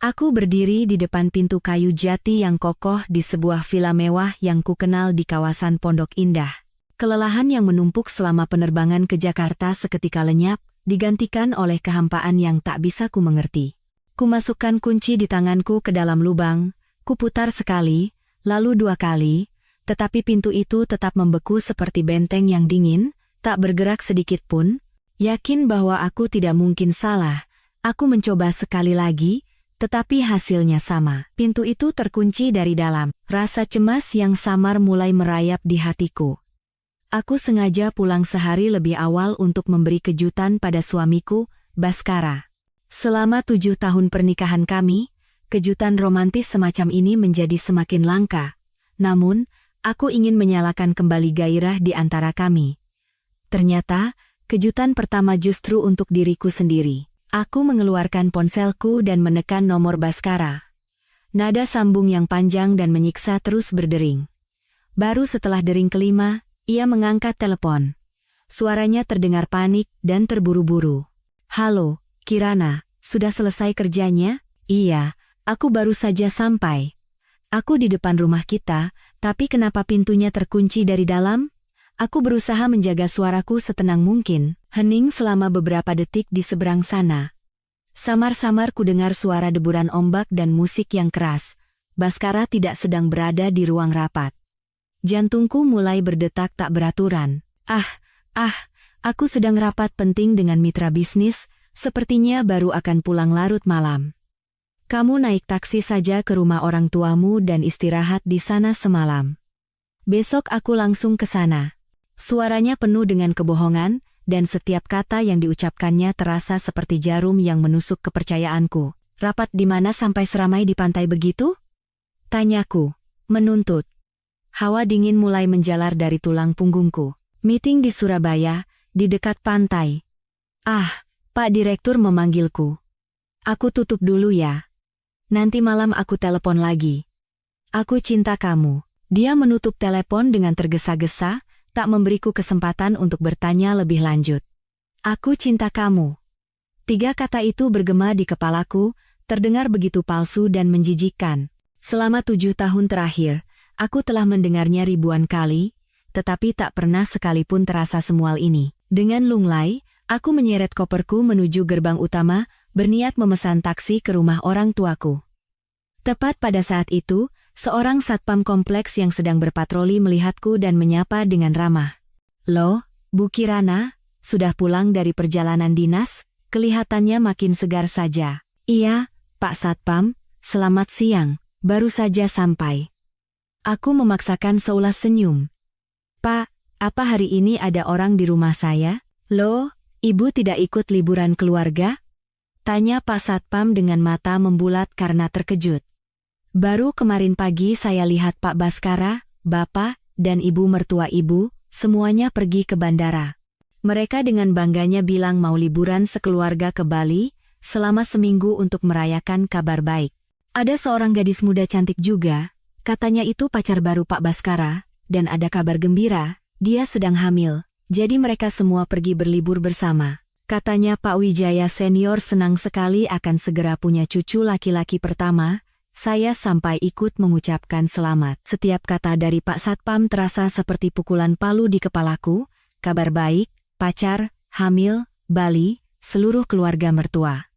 Aku berdiri di depan pintu kayu jati yang kokoh di sebuah villa mewah yang kukenal di kawasan Pondok Indah. Kelelahan yang menumpuk selama penerbangan ke Jakarta seketika lenyap, digantikan oleh kehampaan yang tak bisa ku mengerti. Kumasukkan kunci di tanganku ke dalam lubang, kuputar sekali, lalu dua kali, tetapi pintu itu tetap membeku seperti benteng yang dingin, tak bergerak sedikit pun. Yakin bahwa aku tidak mungkin salah, aku mencoba sekali lagi, tetapi hasilnya sama. Pintu itu terkunci dari dalam. Rasa cemas yang samar mulai merayap di hatiku. Aku sengaja pulang sehari lebih awal untuk memberi kejutan pada suamiku, Baskara. Selama 7 tahun pernikahan kami, kejutan romantis semacam ini menjadi semakin langka. Namun, aku ingin menyalakan kembali gairah di antara kami. Ternyata, kejutan pertama justru untuk diriku sendiri. Aku mengeluarkan ponselku dan menekan nomor Baskara. Nada sambung yang panjang dan menyiksa terus berdering. Baru setelah dering kelima, ia mengangkat telepon. Suaranya terdengar panik dan terburu-buru. "Halo, Kirana, sudah selesai kerjanya?" "Iya, aku baru saja sampai. Aku di depan rumah kita, tapi kenapa pintunya terkunci dari dalam?" Aku berusaha menjaga suaraku setenang mungkin, hening selama beberapa detik di seberang sana. Samar-samar ku dengar suara deburan ombak dan musik yang keras. Baskara tidak sedang berada di ruang rapat. Jantungku mulai berdetak tak beraturan. Aku sedang rapat penting dengan mitra bisnis, sepertinya baru akan pulang larut malam. "Kamu naik taksi saja ke rumah orang tuamu dan istirahat di sana semalam. Besok aku langsung ke sana." Suaranya penuh dengan kebohongan, dan setiap kata yang diucapkannya terasa seperti jarum yang menusuk kepercayaanku. "Rapat di mana sampai seramai di pantai begitu?" tanyaku, menuntut. Hawa dingin mulai menjalar dari tulang punggungku. "Meeting di Surabaya, di dekat pantai." Pak Direktur memanggilku. "Aku tutup dulu ya. Nanti malam aku telepon lagi." "Aku cinta kamu." Dia menutup telepon dengan tergesa-gesa, tak memberiku kesempatan untuk bertanya lebih lanjut. "Aku cinta kamu." 3 kata itu bergema di kepalaku, terdengar begitu palsu dan menjijikkan. Selama 7 tahun terakhir, aku telah mendengarnya ribuan kali, tetapi tak pernah sekalipun terasa semual ini. Dengan lunglai, aku menyeret koperku menuju gerbang utama, berniat memesan taksi ke rumah orang tuaku. Tepat pada saat itu, seorang satpam kompleks yang sedang berpatroli melihatku dan menyapa dengan ramah. "Loh, Bu Kirana, sudah pulang dari perjalanan dinas?" Kelihatannya makin segar saja. "Iya, Pak Satpam, selamat siang, baru saja sampai." Aku memaksakan seulas senyum. "Pak, apa hari ini ada orang di rumah saya?" "Loh, Ibu tidak ikut liburan keluarga?" tanya Pak Satpam dengan mata membulat karena terkejut. "Baru kemarin pagi saya lihat Pak Baskara, Bapak, dan Ibu mertua Ibu, semuanya pergi ke bandara. Mereka dengan bangganya bilang mau liburan sekeluarga ke Bali, selama seminggu untuk merayakan kabar baik. Ada seorang gadis muda cantik juga, katanya itu pacar baru Pak Baskara, dan ada kabar gembira, dia sedang hamil, jadi mereka semua pergi berlibur bersama. Katanya Pak Wijaya Senior senang sekali akan segera punya cucu laki-laki pertama." Saya sampai ikut mengucapkan selamat. Setiap kata dari Pak Satpam terasa seperti pukulan palu di kepalaku. Kabar baik, pacar, hamil, Bali, seluruh keluarga mertua.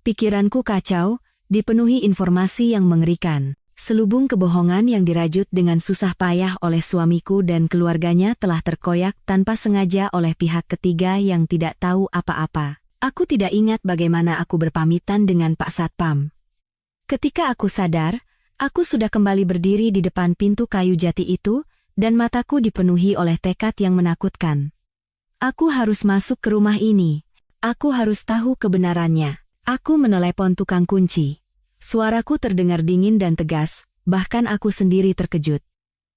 Pikiranku kacau, dipenuhi informasi yang mengerikan. Selubung kebohongan yang dirajut dengan susah payah oleh suamiku dan keluarganya telah terkoyak tanpa sengaja oleh pihak ketiga yang tidak tahu apa-apa. Aku tidak ingat bagaimana aku berpamitan dengan Pak Satpam. Ketika aku sadar, aku sudah kembali berdiri di depan pintu kayu jati itu, dan mataku dipenuhi oleh tekad yang menakutkan. Aku harus masuk ke rumah ini. Aku harus tahu kebenarannya. Aku menelepon tukang kunci. Suaraku terdengar dingin dan tegas, bahkan aku sendiri terkejut.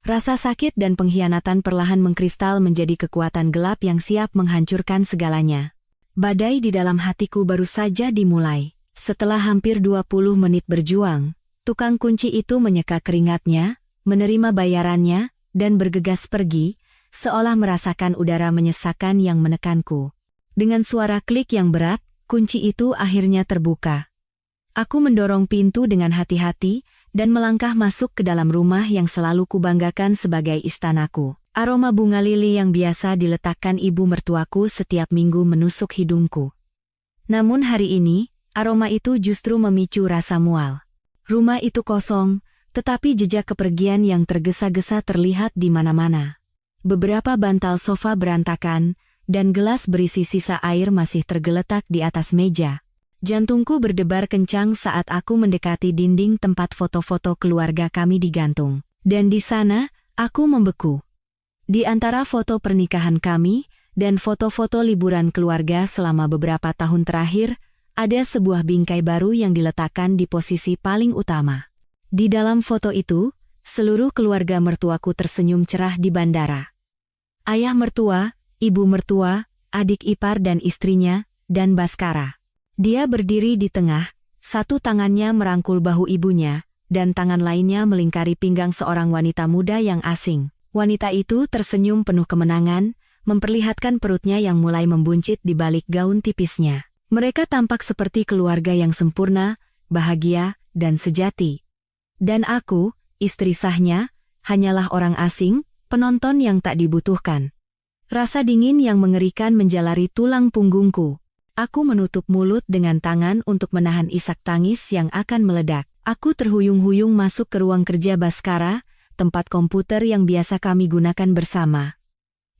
Rasa sakit dan pengkhianatan perlahan mengkristal menjadi kekuatan gelap yang siap menghancurkan segalanya. Badai di dalam hatiku baru saja dimulai. Setelah hampir 20 menit berjuang, tukang kunci itu menyeka keringatnya, menerima bayarannya, dan bergegas pergi, seolah merasakan udara menyesakan yang menekanku. Dengan suara klik yang berat, kunci itu akhirnya terbuka. Aku mendorong pintu dengan hati-hati dan melangkah masuk ke dalam rumah yang selalu kubanggakan sebagai istanaku. Aroma bunga lili yang biasa diletakkan ibu mertuaku setiap minggu menusuk hidungku. Namun hari ini, aroma itu justru memicu rasa mual. Rumah itu kosong, tetapi jejak kepergian yang tergesa-gesa terlihat di mana-mana. Beberapa bantal sofa berantakan, dan gelas berisi sisa air masih tergeletak di atas meja. Jantungku berdebar kencang saat aku mendekati dinding tempat foto-foto keluarga kami digantung. Dan di sana, aku membeku. Di antara foto pernikahan kami dan foto-foto liburan keluarga selama beberapa tahun terakhir, ada sebuah bingkai baru yang diletakkan di posisi paling utama. Di dalam foto itu, seluruh keluarga mertuaku tersenyum cerah di bandara. Ayah mertua, ibu mertua, adik ipar dan istrinya, dan Baskara. Dia berdiri di tengah, satu tangannya merangkul bahu ibunya, dan tangan lainnya melingkari pinggang seorang wanita muda yang asing. Wanita itu tersenyum penuh kemenangan, memperlihatkan perutnya yang mulai membuncit di balik gaun tipisnya. Mereka tampak seperti keluarga yang sempurna, bahagia, dan sejati. Dan aku, istri sahnya, hanyalah orang asing, penonton yang tak dibutuhkan. Rasa dingin yang mengerikan menjalari tulang punggungku. Aku menutup mulut dengan tangan untuk menahan isak tangis yang akan meledak. Aku terhuyung-huyung masuk ke ruang kerja Baskara, tempat komputer yang biasa kami gunakan bersama.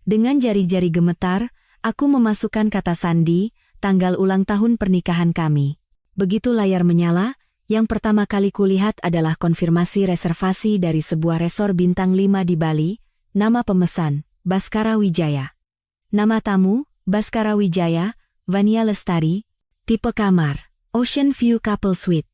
Dengan jari-jari gemetar, aku memasukkan kata sandi, tanggal ulang tahun pernikahan kami. Begitu layar menyala, yang pertama kali kulihat adalah konfirmasi reservasi dari sebuah resor bintang 5 di Bali, nama pemesan, Baskara Wijaya. Nama tamu, Baskara Wijaya, Vania Lestari, tipe kamar, Ocean View Couple Suite.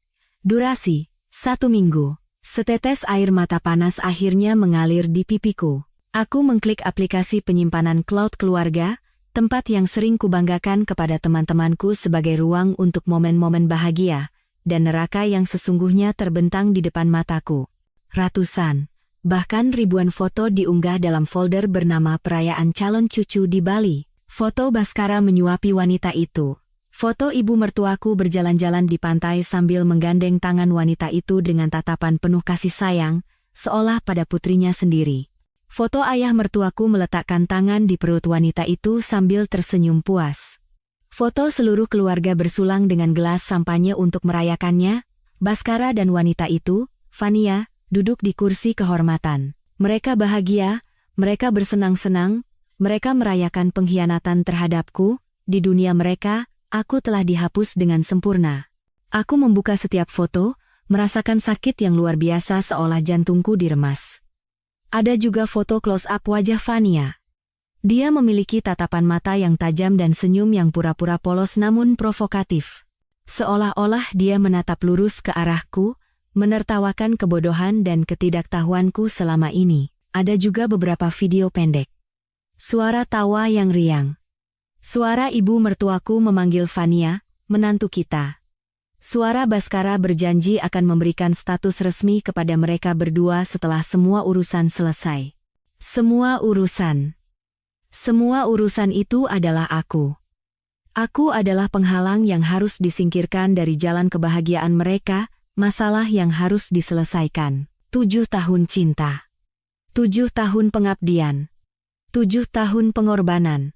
Durasi, 1 minggu. Setetes air mata panas akhirnya mengalir di pipiku. Aku mengklik aplikasi penyimpanan cloud keluarga, tempat yang sering kubanggakan kepada teman-temanku sebagai ruang untuk momen-momen bahagia, dan neraka yang sesungguhnya terbentang di depan mataku. Ratusan, bahkan ribuan foto diunggah dalam folder bernama Perayaan Calon Cucu di Bali. Foto Baskara menyuapi wanita itu. Foto ibu mertuaku berjalan-jalan di pantai sambil menggandeng tangan wanita itu dengan tatapan penuh kasih sayang, seolah pada putrinya sendiri. Foto ayah mertuaku meletakkan tangan di perut wanita itu sambil tersenyum puas. Foto seluruh keluarga bersulang dengan gelas sampanye untuk merayakannya. Baskara dan wanita itu, Vania, duduk di kursi kehormatan. Mereka bahagia, mereka bersenang-senang, mereka merayakan pengkhianatan terhadapku. Di dunia mereka, aku telah dihapus dengan sempurna. Aku membuka setiap foto, merasakan sakit yang luar biasa seolah jantungku diremas. Ada juga foto close-up wajah Vania. Dia memiliki tatapan mata yang tajam dan senyum yang pura-pura polos namun provokatif. Seolah-olah dia menatap lurus ke arahku, menertawakan kebodohan dan ketidaktahuanku selama ini. Ada juga beberapa video pendek. Suara tawa yang riang. Suara ibu mertuaku memanggil Vania, menantu kita. Suara Baskara berjanji akan memberikan status resmi kepada mereka berdua setelah semua urusan selesai. Semua urusan. Semua urusan itu adalah aku. Aku adalah penghalang yang harus disingkirkan dari jalan kebahagiaan mereka, masalah yang harus diselesaikan. 7 tahun cinta. 7 tahun pengabdian. 7 tahun pengorbanan.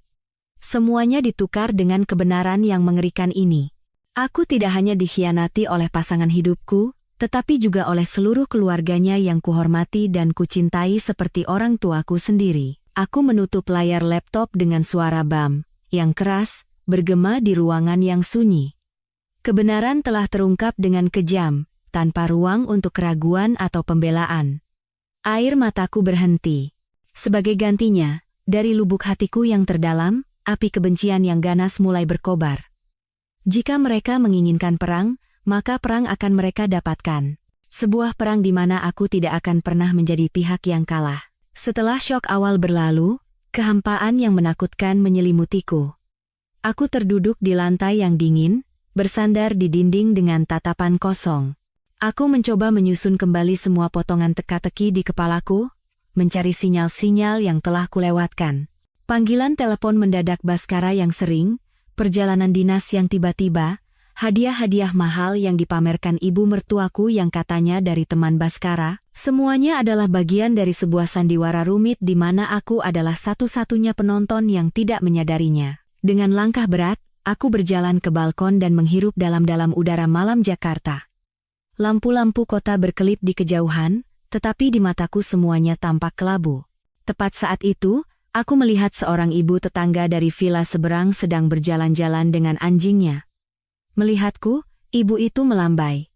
Semuanya ditukar dengan kebenaran yang mengerikan ini. Aku tidak hanya dikhianati oleh pasangan hidupku, tetapi juga oleh seluruh keluarganya yang kuhormati dan kucintai seperti orang tuaku sendiri. Aku menutup layar laptop dengan suara bam, yang keras, bergema di ruangan yang sunyi. Kebenaran telah terungkap dengan kejam, tanpa ruang untuk keraguan atau pembelaan. Air mataku berhenti. Sebagai gantinya, dari lubuk hatiku yang terdalam, api kebencian yang ganas mulai berkobar. Jika mereka menginginkan perang, maka perang akan mereka dapatkan. Sebuah perang di mana aku tidak akan pernah menjadi pihak yang kalah. Setelah syok awal berlalu, kehampaan yang menakutkan menyelimutiku. Aku terduduk di lantai yang dingin, bersandar di dinding dengan tatapan kosong. Aku mencoba menyusun kembali semua potongan teka-teki di kepalaku, mencari sinyal-sinyal yang telah kulewatkan. Panggilan telepon mendadak Baskara yang sering, perjalanan dinas yang tiba-tiba, Hadiah-hadiah mahal yang dipamerkan ibu mertuaku yang katanya dari teman Baskara, semuanya adalah bagian dari sebuah sandiwara rumit di mana aku adalah satu-satunya penonton yang tidak menyadarinya. Dengan langkah berat, aku berjalan ke balkon dan menghirup dalam-dalam udara malam Jakarta. Lampu-lampu kota berkelip di kejauhan, tetapi di mataku semuanya tampak kelabu. Tepat saat itu, aku melihat seorang ibu tetangga dari villa seberang sedang berjalan-jalan dengan anjingnya. Melihatku, ibu itu melambai.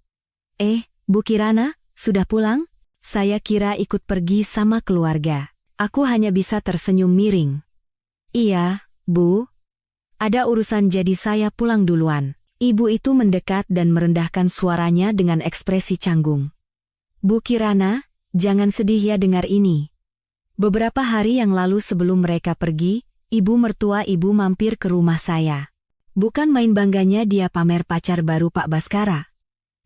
Bu Kirana, sudah pulang? Saya kira ikut pergi sama keluarga. Aku hanya bisa tersenyum miring. Iya, Bu. Ada urusan jadi saya pulang duluan. Ibu itu mendekat dan merendahkan suaranya dengan ekspresi canggung. Bu Kirana, jangan sedih ya dengar ini. Beberapa hari yang lalu sebelum mereka pergi, ibu mertua ibu mampir ke rumah saya. Bukan main bangganya dia pamer pacar baru Pak Baskara.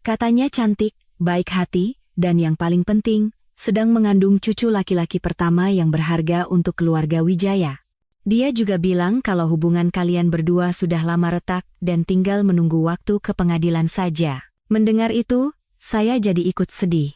Katanya cantik, baik hati, dan yang paling penting, sedang mengandung cucu laki-laki pertama yang berharga untuk keluarga Wijaya. Dia juga bilang kalau hubungan kalian berdua sudah lama retak dan tinggal menunggu waktu ke pengadilan saja. Mendengar itu, saya jadi ikut sedih.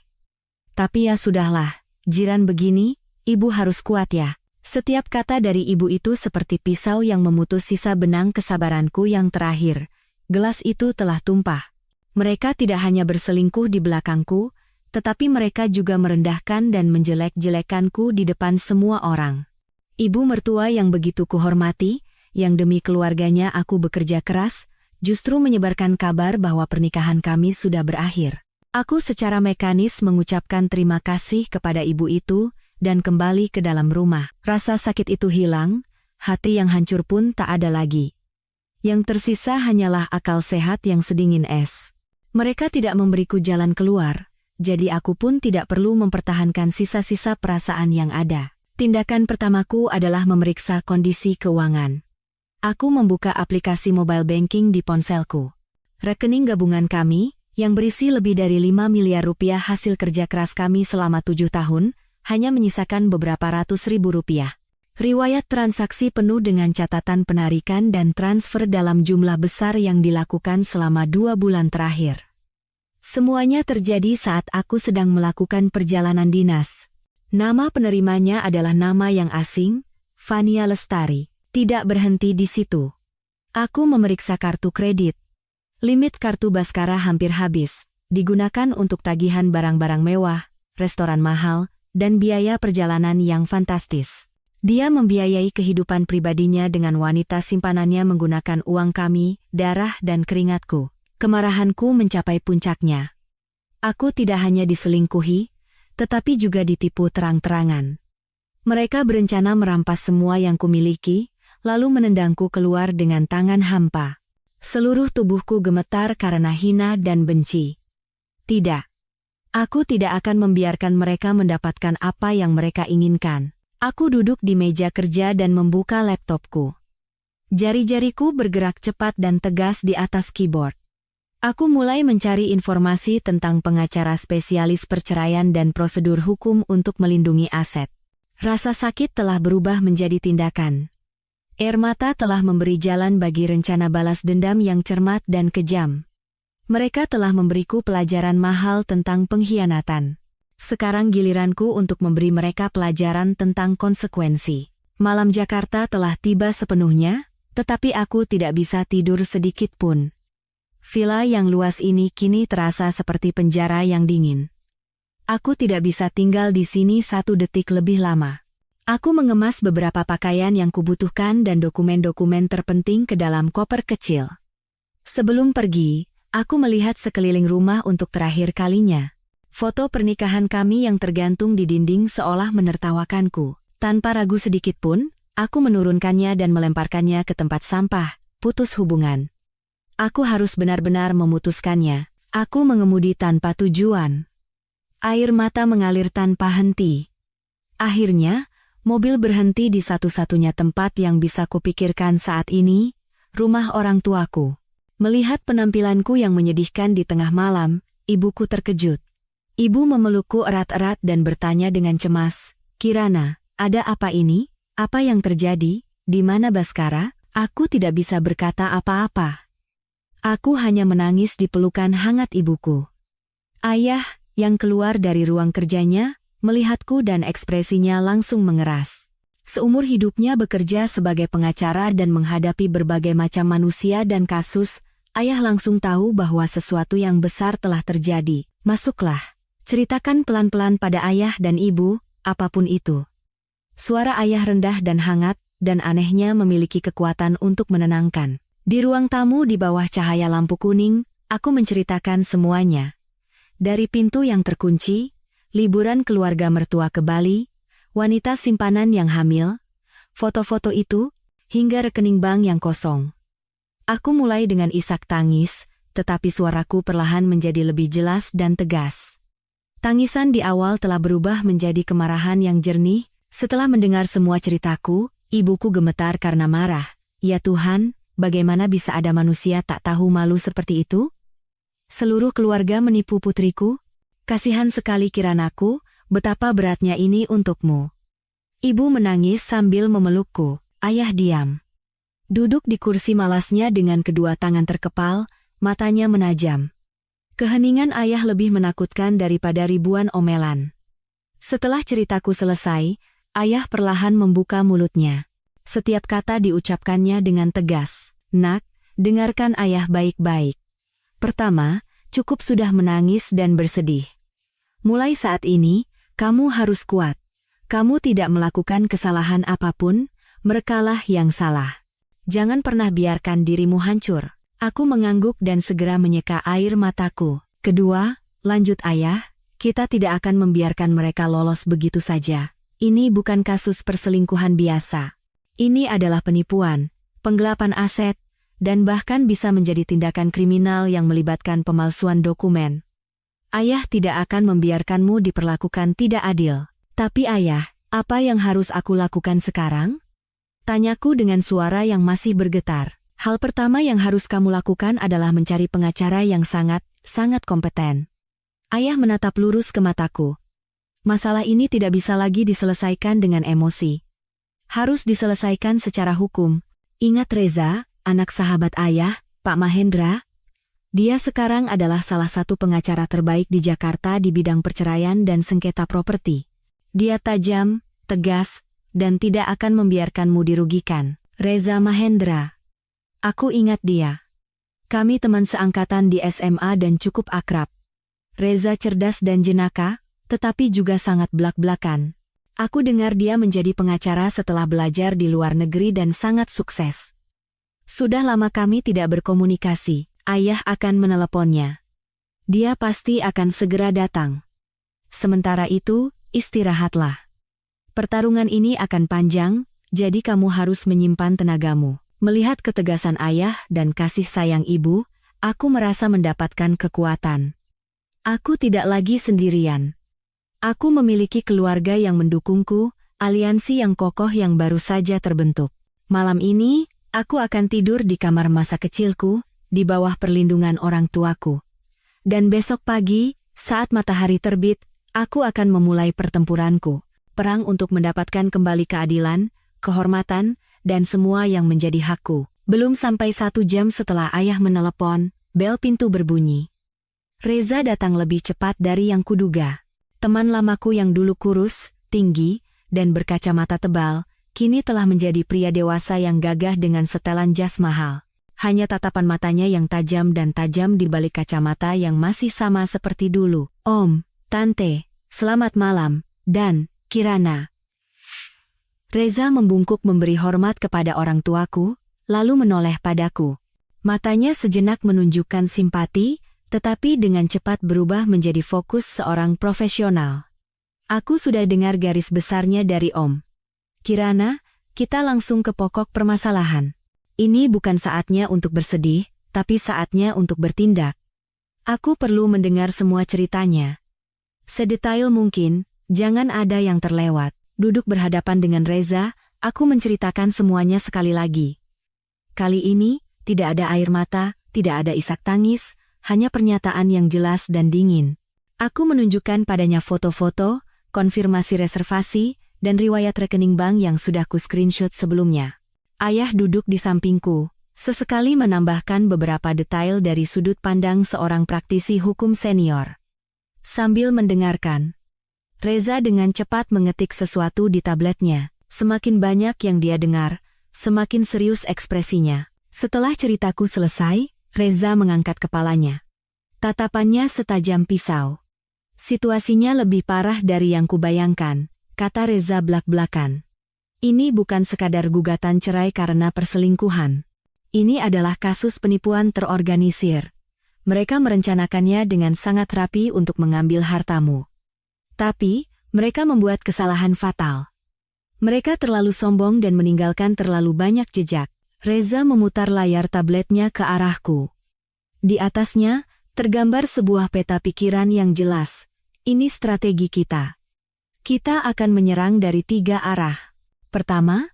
Tapi ya sudahlah, jiran begini, ibu harus kuat ya. Setiap kata dari ibu itu seperti pisau yang memutus sisa benang kesabaranku yang terakhir. Gelas itu telah tumpah. Mereka tidak hanya berselingkuh di belakangku, tetapi mereka juga merendahkan dan menjelek-jelekanku di depan semua orang. Ibu mertua yang begitu kuhormati, yang demi keluarganya aku bekerja keras, justru menyebarkan kabar bahwa pernikahan kami sudah berakhir. Aku secara mekanis mengucapkan terima kasih kepada ibu itu, dan kembali ke dalam rumah. Rasa sakit itu hilang, hati yang hancur pun tak ada lagi. Yang tersisa hanyalah akal sehat yang sedingin es. Mereka tidak memberiku jalan keluar, jadi aku pun tidak perlu mempertahankan sisa-sisa perasaan yang ada. Tindakan pertamaku adalah memeriksa kondisi keuangan. Aku membuka aplikasi mobile banking di ponselku. Rekening gabungan kami, yang berisi lebih dari 5 miliar rupiah hasil kerja keras kami selama 7 tahun, hanya menyisakan beberapa ratus ribu rupiah. Riwayat transaksi penuh dengan catatan penarikan dan transfer dalam jumlah besar yang dilakukan selama 2 bulan terakhir. Semuanya terjadi saat aku sedang melakukan perjalanan dinas. Nama penerimanya adalah nama yang asing, Fania Lestari. Tidak berhenti di situ. Aku memeriksa kartu kredit. Limit kartu Baskara hampir habis, digunakan untuk tagihan barang-barang mewah, restoran mahal, dan biaya perjalanan yang fantastis. Dia membiayai kehidupan pribadinya dengan wanita simpanannya menggunakan uang kami, darah dan keringatku. Kemarahanku mencapai puncaknya. Aku tidak hanya diselingkuhi, tetapi juga ditipu terang-terangan. Mereka berencana merampas semua yang kumiliki, lalu menendangku keluar dengan tangan hampa. Seluruh tubuhku gemetar karena hina dan benci. Tidak. Aku tidak akan membiarkan mereka mendapatkan apa yang mereka inginkan. Aku duduk di meja kerja dan membuka laptopku. Jari-jariku bergerak cepat dan tegas di atas keyboard. Aku mulai mencari informasi tentang pengacara spesialis perceraian dan prosedur hukum untuk melindungi aset. Rasa sakit telah berubah menjadi tindakan. Air mata telah memberi jalan bagi rencana balas dendam yang cermat dan kejam. Mereka telah memberiku pelajaran mahal tentang pengkhianatan. Sekarang giliranku untuk memberi mereka pelajaran tentang konsekuensi. Malam Jakarta telah tiba sepenuhnya, tetapi aku tidak bisa tidur sedikit pun. Villa yang luas ini kini terasa seperti penjara yang dingin. Aku tidak bisa tinggal di sini 1 detik lebih lama. Aku mengemas beberapa pakaian yang kubutuhkan dan dokumen-dokumen terpenting ke dalam koper kecil. Sebelum pergi, aku melihat sekeliling rumah untuk terakhir kalinya. Foto pernikahan kami yang tergantung di dinding seolah menertawakanku. Tanpa ragu sedikit pun, aku menurunkannya dan melemparkannya ke tempat sampah. Putus hubungan. Aku harus benar-benar memutuskannya. Aku mengemudi tanpa tujuan. Air mata mengalir tanpa henti. Akhirnya, mobil berhenti di satu-satunya tempat yang bisa kupikirkan saat ini, rumah orang tuaku. Melihat penampilanku yang menyedihkan di tengah malam, ibuku terkejut. Ibu memelukku erat-erat dan bertanya dengan cemas, "Kirana, ada apa ini? Apa yang terjadi? Di mana Baskara?" Aku tidak bisa berkata apa-apa. Aku hanya menangis di pelukan hangat ibuku. Ayah, yang keluar dari ruang kerjanya, melihatku dan ekspresinya langsung mengeras. Seumur hidupnya bekerja sebagai pengacara dan menghadapi berbagai macam manusia dan kasus, ayah langsung tahu bahwa sesuatu yang besar telah terjadi. Masuklah. Ceritakan pelan-pelan pada ayah dan ibu, apapun itu. Suara ayah rendah dan hangat, dan anehnya memiliki kekuatan untuk menenangkan. Di ruang tamu di bawah cahaya lampu kuning, aku menceritakan semuanya. Dari pintu yang terkunci, liburan keluarga mertua ke Bali, wanita simpanan yang hamil, foto-foto itu, hingga rekening bank yang kosong. Aku mulai dengan isak tangis, tetapi suaraku perlahan menjadi lebih jelas dan tegas. Tangisan di awal telah berubah menjadi kemarahan yang jernih. Setelah mendengar semua ceritaku, ibuku gemetar karena marah. Ya Tuhan, bagaimana bisa ada manusia tak tahu malu seperti itu? Seluruh keluarga menipu putriku? Kasihan sekali Kiranaku, betapa beratnya ini untukmu. Ibu menangis sambil memelukku. Ayah diam. Duduk di kursi malasnya dengan kedua tangan terkepal, matanya menajam. Keheningan ayah lebih menakutkan daripada ribuan omelan. Setelah ceritaku selesai, ayah perlahan membuka mulutnya. Setiap kata diucapkannya dengan tegas. Nak, dengarkan ayah baik-baik. Pertama, cukup sudah menangis dan bersedih. Mulai saat ini, kamu harus kuat. Kamu tidak melakukan kesalahan apapun, merekalah yang salah. Jangan pernah biarkan dirimu hancur. Aku mengangguk dan segera menyeka air mataku. Kedua, lanjut ayah, kita tidak akan membiarkan mereka lolos begitu saja. Ini bukan kasus perselingkuhan biasa. Ini adalah penipuan, penggelapan aset, dan bahkan bisa menjadi tindakan kriminal yang melibatkan pemalsuan dokumen. Ayah tidak akan membiarkanmu diperlakukan tidak adil. Tapi ayah, apa yang harus aku lakukan sekarang? Tanyaku dengan suara yang masih bergetar. Hal pertama yang harus kamu lakukan adalah mencari pengacara yang sangat kompeten. Ayah menatap lurus ke mataku. Masalah ini tidak bisa lagi diselesaikan dengan emosi. Harus diselesaikan secara hukum. Ingat Reza, anak sahabat ayah, Pak Mahendra. Dia sekarang adalah salah satu pengacara terbaik di Jakarta di bidang perceraian dan sengketa properti. Dia tajam, tegas, dan tidak akan membiarkanmu dirugikan. Reza Mahendra. Aku ingat dia. Kami teman seangkatan di SMA dan cukup akrab. Reza cerdas dan jenaka, tetapi juga sangat blak-blakan. Aku dengar dia menjadi pengacara setelah belajar di luar negeri dan sangat sukses. Sudah lama kami tidak berkomunikasi. Ayah akan meneleponnya. Dia pasti akan segera datang. Sementara itu, istirahatlah. Pertarungan ini akan panjang, jadi kamu harus menyimpan tenagamu. Melihat ketegasan ayah dan kasih sayang ibu, aku merasa mendapatkan kekuatan. Aku tidak lagi sendirian. Aku memiliki keluarga yang mendukungku, aliansi yang kokoh yang baru saja terbentuk. Malam ini, aku akan tidur di kamar masa kecilku, di bawah perlindungan orang tuaku. Dan besok pagi, saat matahari terbit, aku akan memulai pertempuranku. Perang untuk mendapatkan kembali keadilan, kehormatan, dan semua yang menjadi hakku. Belum sampai 1 jam setelah ayah menelepon, bel pintu berbunyi. Reza datang lebih cepat dari yang kuduga. Teman lamaku yang dulu kurus, tinggi, dan berkacamata tebal, kini telah menjadi pria dewasa yang gagah dengan setelan jas mahal. Hanya tatapan matanya yang tajam dan tajam di balik kacamata yang masih sama seperti dulu. Om, Tante, selamat malam, dan Kirana. Reza membungkuk memberi hormat kepada orang tuaku, lalu menoleh padaku. Matanya sejenak menunjukkan simpati, tetapi dengan cepat berubah menjadi fokus seorang profesional. Aku sudah dengar garis besarnya dari Om. Kirana, kita langsung ke pokok permasalahan. Ini bukan saatnya untuk bersedih, tapi saatnya untuk bertindak. Aku perlu mendengar semua ceritanya. Sedetail mungkin, jangan ada yang terlewat. Duduk berhadapan dengan Reza, aku menceritakan semuanya sekali lagi. Kali ini, tidak ada air mata, tidak ada isak tangis, hanya pernyataan yang jelas dan dingin. Aku menunjukkan padanya foto-foto, konfirmasi reservasi, dan riwayat rekening bank yang sudah ku screenshot sebelumnya. Ayah duduk di sampingku, Sesekali menambahkan beberapa detail dari sudut pandang seorang praktisi hukum senior. Sambil mendengarkan, Reza dengan cepat mengetik sesuatu di tabletnya. Semakin banyak yang dia dengar, semakin serius ekspresinya. Setelah ceritaku selesai, Reza mengangkat kepalanya. Tatapannya setajam pisau. Situasinya lebih parah dari yang kubayangkan, kata Reza blak-blakan. Ini bukan sekadar gugatan cerai karena perselingkuhan. Ini adalah kasus penipuan terorganisir. Mereka merencanakannya dengan sangat rapi untuk mengambil hartamu. Tapi, mereka membuat kesalahan fatal. Mereka terlalu sombong dan meninggalkan terlalu banyak jejak. Reza memutar layar tabletnya ke arahku. Di atasnya, tergambar sebuah peta pikiran yang jelas. Ini strategi kita. Kita akan menyerang dari 3 arah. Pertama,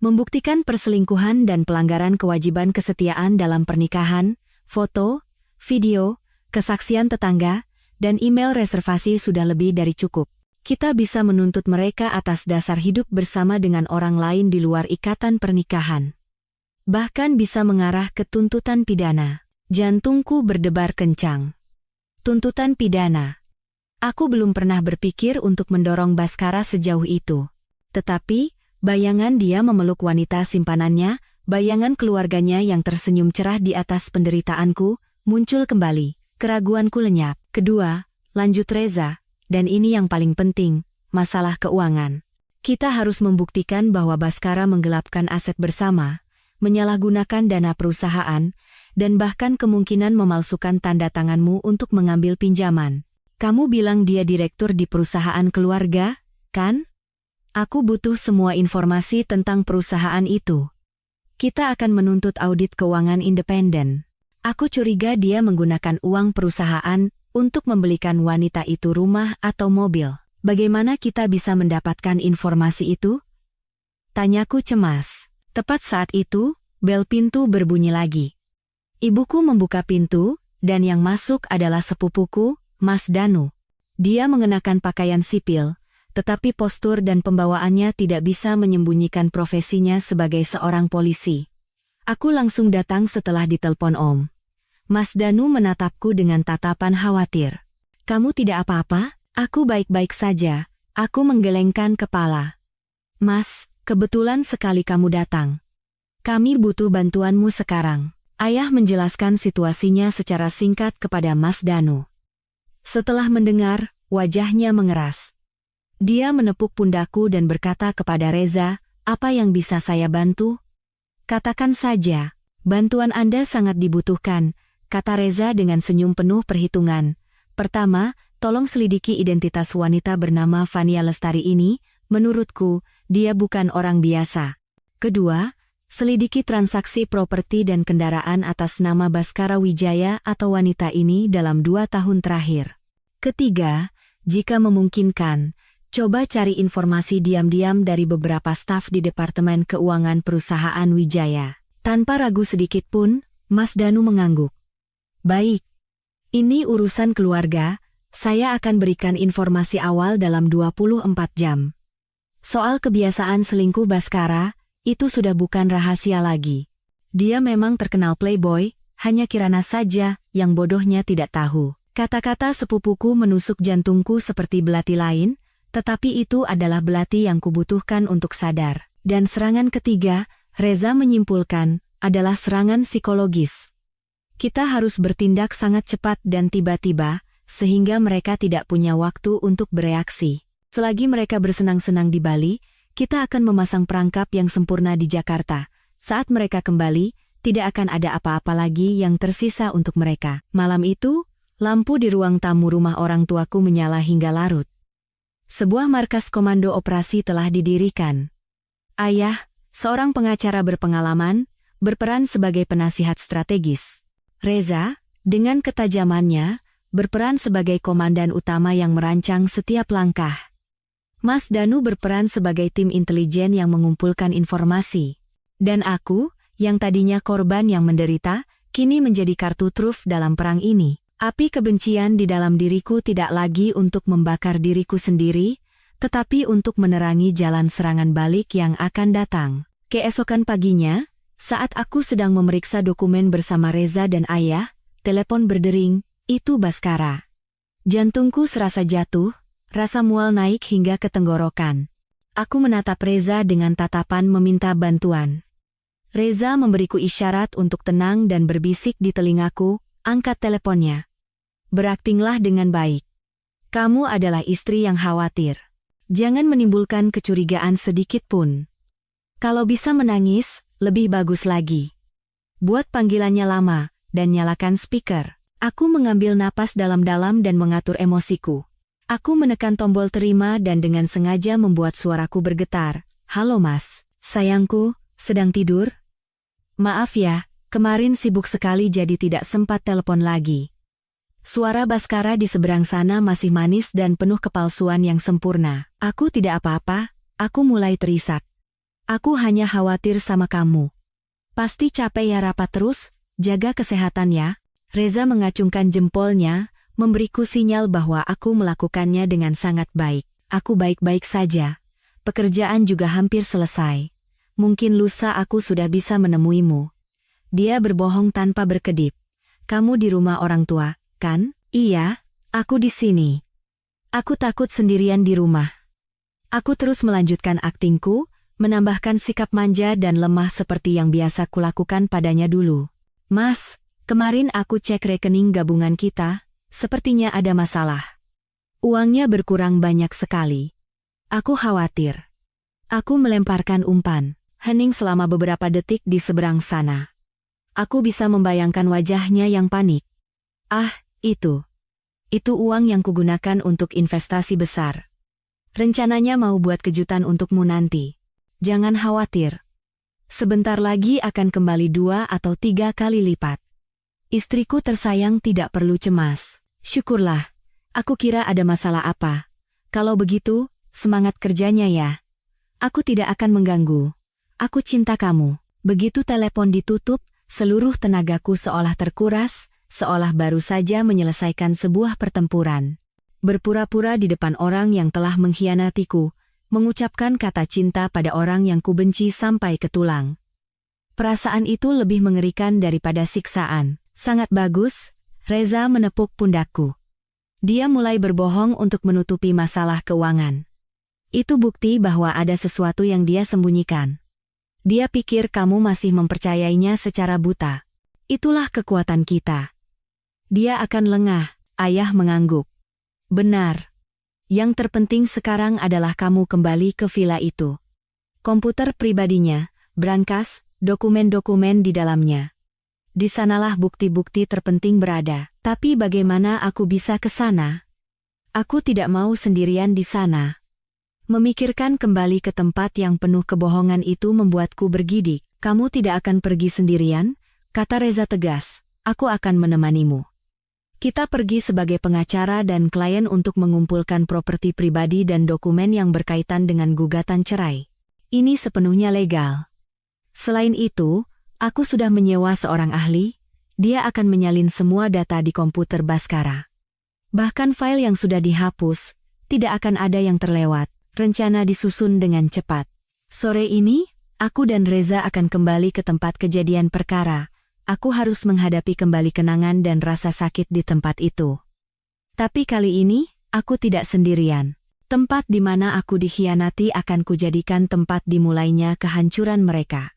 membuktikan perselingkuhan dan pelanggaran kewajiban kesetiaan dalam pernikahan, foto, video, kesaksian tetangga, dan email reservasi sudah lebih dari cukup. Kita bisa menuntut mereka atas dasar hidup bersama dengan orang lain di luar ikatan pernikahan. Bahkan bisa mengarah ke tuntutan pidana. Jantungku berdebar kencang. Tuntutan pidana. Aku belum pernah berpikir untuk mendorong Baskara sejauh itu. Tetapi, bayangan dia memeluk wanita simpanannya, bayangan keluarganya yang tersenyum cerah di atas penderitaanku, muncul kembali. Keraguanku lenyap. Kedua, lanjut Reza, dan ini yang paling penting, masalah keuangan. Kita harus membuktikan bahwa Baskara menggelapkan aset bersama, menyalahgunakan dana perusahaan, dan bahkan kemungkinan memalsukan tanda tanganmu untuk mengambil pinjaman. Kamu bilang dia direktur di perusahaan keluarga, kan? Aku butuh semua informasi tentang perusahaan itu. Kita akan menuntut audit keuangan independen. Aku curiga dia menggunakan uang perusahaan untuk membelikan wanita itu rumah atau mobil. Bagaimana kita bisa mendapatkan informasi itu? Tanyaku cemas. Tepat saat itu, bel pintu berbunyi lagi. Ibuku membuka pintu, dan yang masuk adalah sepupuku, Mas Danu. Dia mengenakan pakaian sipil, tetapi postur dan pembawaannya tidak bisa menyembunyikan profesinya sebagai seorang polisi. Aku langsung datang setelah ditelepon Om. Mas Danu menatapku dengan tatapan khawatir. Kamu tidak apa-apa? Aku baik-baik saja. Aku menggelengkan kepala. Mas, kebetulan sekali kamu datang. Kami butuh bantuanmu sekarang. Ayah menjelaskan situasinya secara singkat kepada Mas Danu. Setelah mendengar, wajahnya mengeras. Dia menepuk pundakku dan berkata kepada Reza, apa yang bisa saya bantu? Katakan saja, bantuan Anda sangat dibutuhkan, kata Reza dengan senyum penuh perhitungan. Pertama, tolong selidiki identitas wanita bernama Fania Lestari ini, menurutku, dia bukan orang biasa. Kedua, selidiki transaksi properti dan kendaraan atas nama Baskara Wijaya atau wanita ini dalam 2 tahun terakhir. Ketiga, jika memungkinkan, coba cari informasi diam-diam dari beberapa staf di Departemen Keuangan Perusahaan Wijaya. Tanpa ragu sedikit pun, Mas Danu mengangguk. Baik, ini urusan keluarga, saya akan berikan informasi awal dalam 24 jam. Soal kebiasaan selingkuh Baskara, itu sudah bukan rahasia lagi. Dia memang terkenal playboy, hanya Kirana saja yang bodohnya tidak tahu. Kata-kata sepupuku menusuk jantungku seperti belati lain, tetapi itu adalah belati yang kubutuhkan untuk sadar. Dan serangan ketiga, Reza menyimpulkan, adalah serangan psikologis. Kita harus bertindak sangat cepat dan tiba-tiba, sehingga mereka tidak punya waktu untuk bereaksi. Selagi mereka bersenang-senang di Bali, kita akan memasang perangkap yang sempurna di Jakarta. Saat mereka kembali, tidak akan ada apa-apa lagi yang tersisa untuk mereka. Malam itu, lampu di ruang tamu rumah orang tuaku menyala hingga larut. Sebuah markas komando operasi telah didirikan. Ayah, seorang pengacara berpengalaman, berperan sebagai penasihat strategis. Reza, dengan ketajamannya, berperan sebagai komandan utama yang merancang setiap langkah. Mas Danu berperan sebagai tim intelijen yang mengumpulkan informasi. Dan aku, yang tadinya korban yang menderita, kini menjadi kartu truf dalam perang ini. Api kebencian di dalam diriku tidak lagi untuk membakar diriku sendiri, tetapi untuk menerangi jalan serangan balik yang akan datang. Keesokan paginya, Saat aku sedang memeriksa dokumen bersama Reza dan ayah, telepon berdering, itu Baskara. Jantungku serasa jatuh, rasa mual naik hingga ke tenggorokan. Aku menatap Reza dengan tatapan meminta bantuan. Reza memberiku isyarat untuk tenang dan berbisik di telingaku, angkat teleponnya. Beraktinglah dengan baik. Kamu adalah istri yang khawatir. Jangan menimbulkan kecurigaan sedikit pun. Kalau bisa menangis, lebih bagus lagi. Buat panggilannya lama, dan nyalakan speaker. Aku mengambil napas dalam-dalam dan mengatur emosiku. Aku menekan tombol terima dan dengan sengaja membuat suaraku bergetar. Halo mas, sayangku, sedang tidur? Maaf ya, kemarin sibuk sekali jadi tidak sempat telepon lagi. Suara Baskara di seberang sana masih manis dan penuh kepalsuan yang sempurna. Aku tidak apa-apa, aku mulai terisak. Aku hanya khawatir sama kamu. Pasti capek ya rapat terus, jaga kesehatan ya. Reza mengacungkan jempolnya, memberiku sinyal bahwa aku melakukannya dengan sangat baik. Aku baik-baik saja. Pekerjaan juga hampir selesai. Mungkin lusa aku sudah bisa menemuimu. Dia berbohong tanpa berkedip. Kamu di rumah orang tua, kan? Iya, aku di sini. Aku takut sendirian di rumah. Aku terus melanjutkan aktingku, menambahkan sikap manja dan lemah seperti yang biasa kulakukan padanya dulu. Mas, kemarin aku cek rekening gabungan kita, sepertinya ada masalah. Uangnya berkurang banyak sekali. Aku khawatir. Aku melemparkan umpan, hening selama beberapa detik di seberang sana. Aku bisa membayangkan wajahnya yang panik. Ah, itu. Itu uang yang kugunakan untuk investasi besar. Rencananya mau buat kejutan untukmu nanti. Jangan khawatir. Sebentar lagi akan kembali 2 atau 3 kali lipat. Istriku tersayang tidak perlu cemas. Syukurlah. Aku kira ada masalah apa. Kalau begitu, semangat kerjanya ya. Aku tidak akan mengganggu. Aku cinta kamu. Begitu telepon ditutup, seluruh tenagaku seolah terkuras, seolah baru saja menyelesaikan sebuah pertempuran. Berpura-pura di depan orang yang telah mengkhianatiku, mengucapkan kata cinta pada orang yang kubenci sampai ke tulang. Perasaan itu lebih mengerikan daripada siksaan. Sangat bagus, Reza menepuk pundakku. Dia mulai berbohong untuk menutupi masalah keuangan. Itu bukti bahwa ada sesuatu yang dia sembunyikan. Dia pikir kamu masih mempercayainya secara buta. Itulah kekuatan kita. Dia akan lengah, ayah mengangguk. Benar. Yang terpenting sekarang adalah kamu kembali ke villa itu. Komputer pribadinya, brankas, dokumen-dokumen di dalamnya. Di sanalah bukti-bukti terpenting berada. Tapi bagaimana aku bisa ke sana? Aku tidak mau sendirian di sana. Memikirkan kembali ke tempat yang penuh kebohongan itu membuatku bergidik. Kamu tidak akan pergi sendirian, kata Reza tegas. Aku akan menemanimu. Kita pergi sebagai pengacara dan klien untuk mengumpulkan properti pribadi dan dokumen yang berkaitan dengan gugatan cerai. Ini sepenuhnya legal. Selain itu, aku sudah menyewa seorang ahli, dia akan menyalin semua data di komputer Baskara. Bahkan file yang sudah dihapus, tidak akan ada yang terlewat, rencana disusun dengan cepat. Sore ini, aku dan Reza akan kembali ke tempat kejadian perkara. Aku harus menghadapi kembali kenangan dan rasa sakit di tempat itu. Tapi kali ini, aku tidak sendirian. Tempat di mana aku dikhianati akan kujadikan tempat dimulainya kehancuran mereka.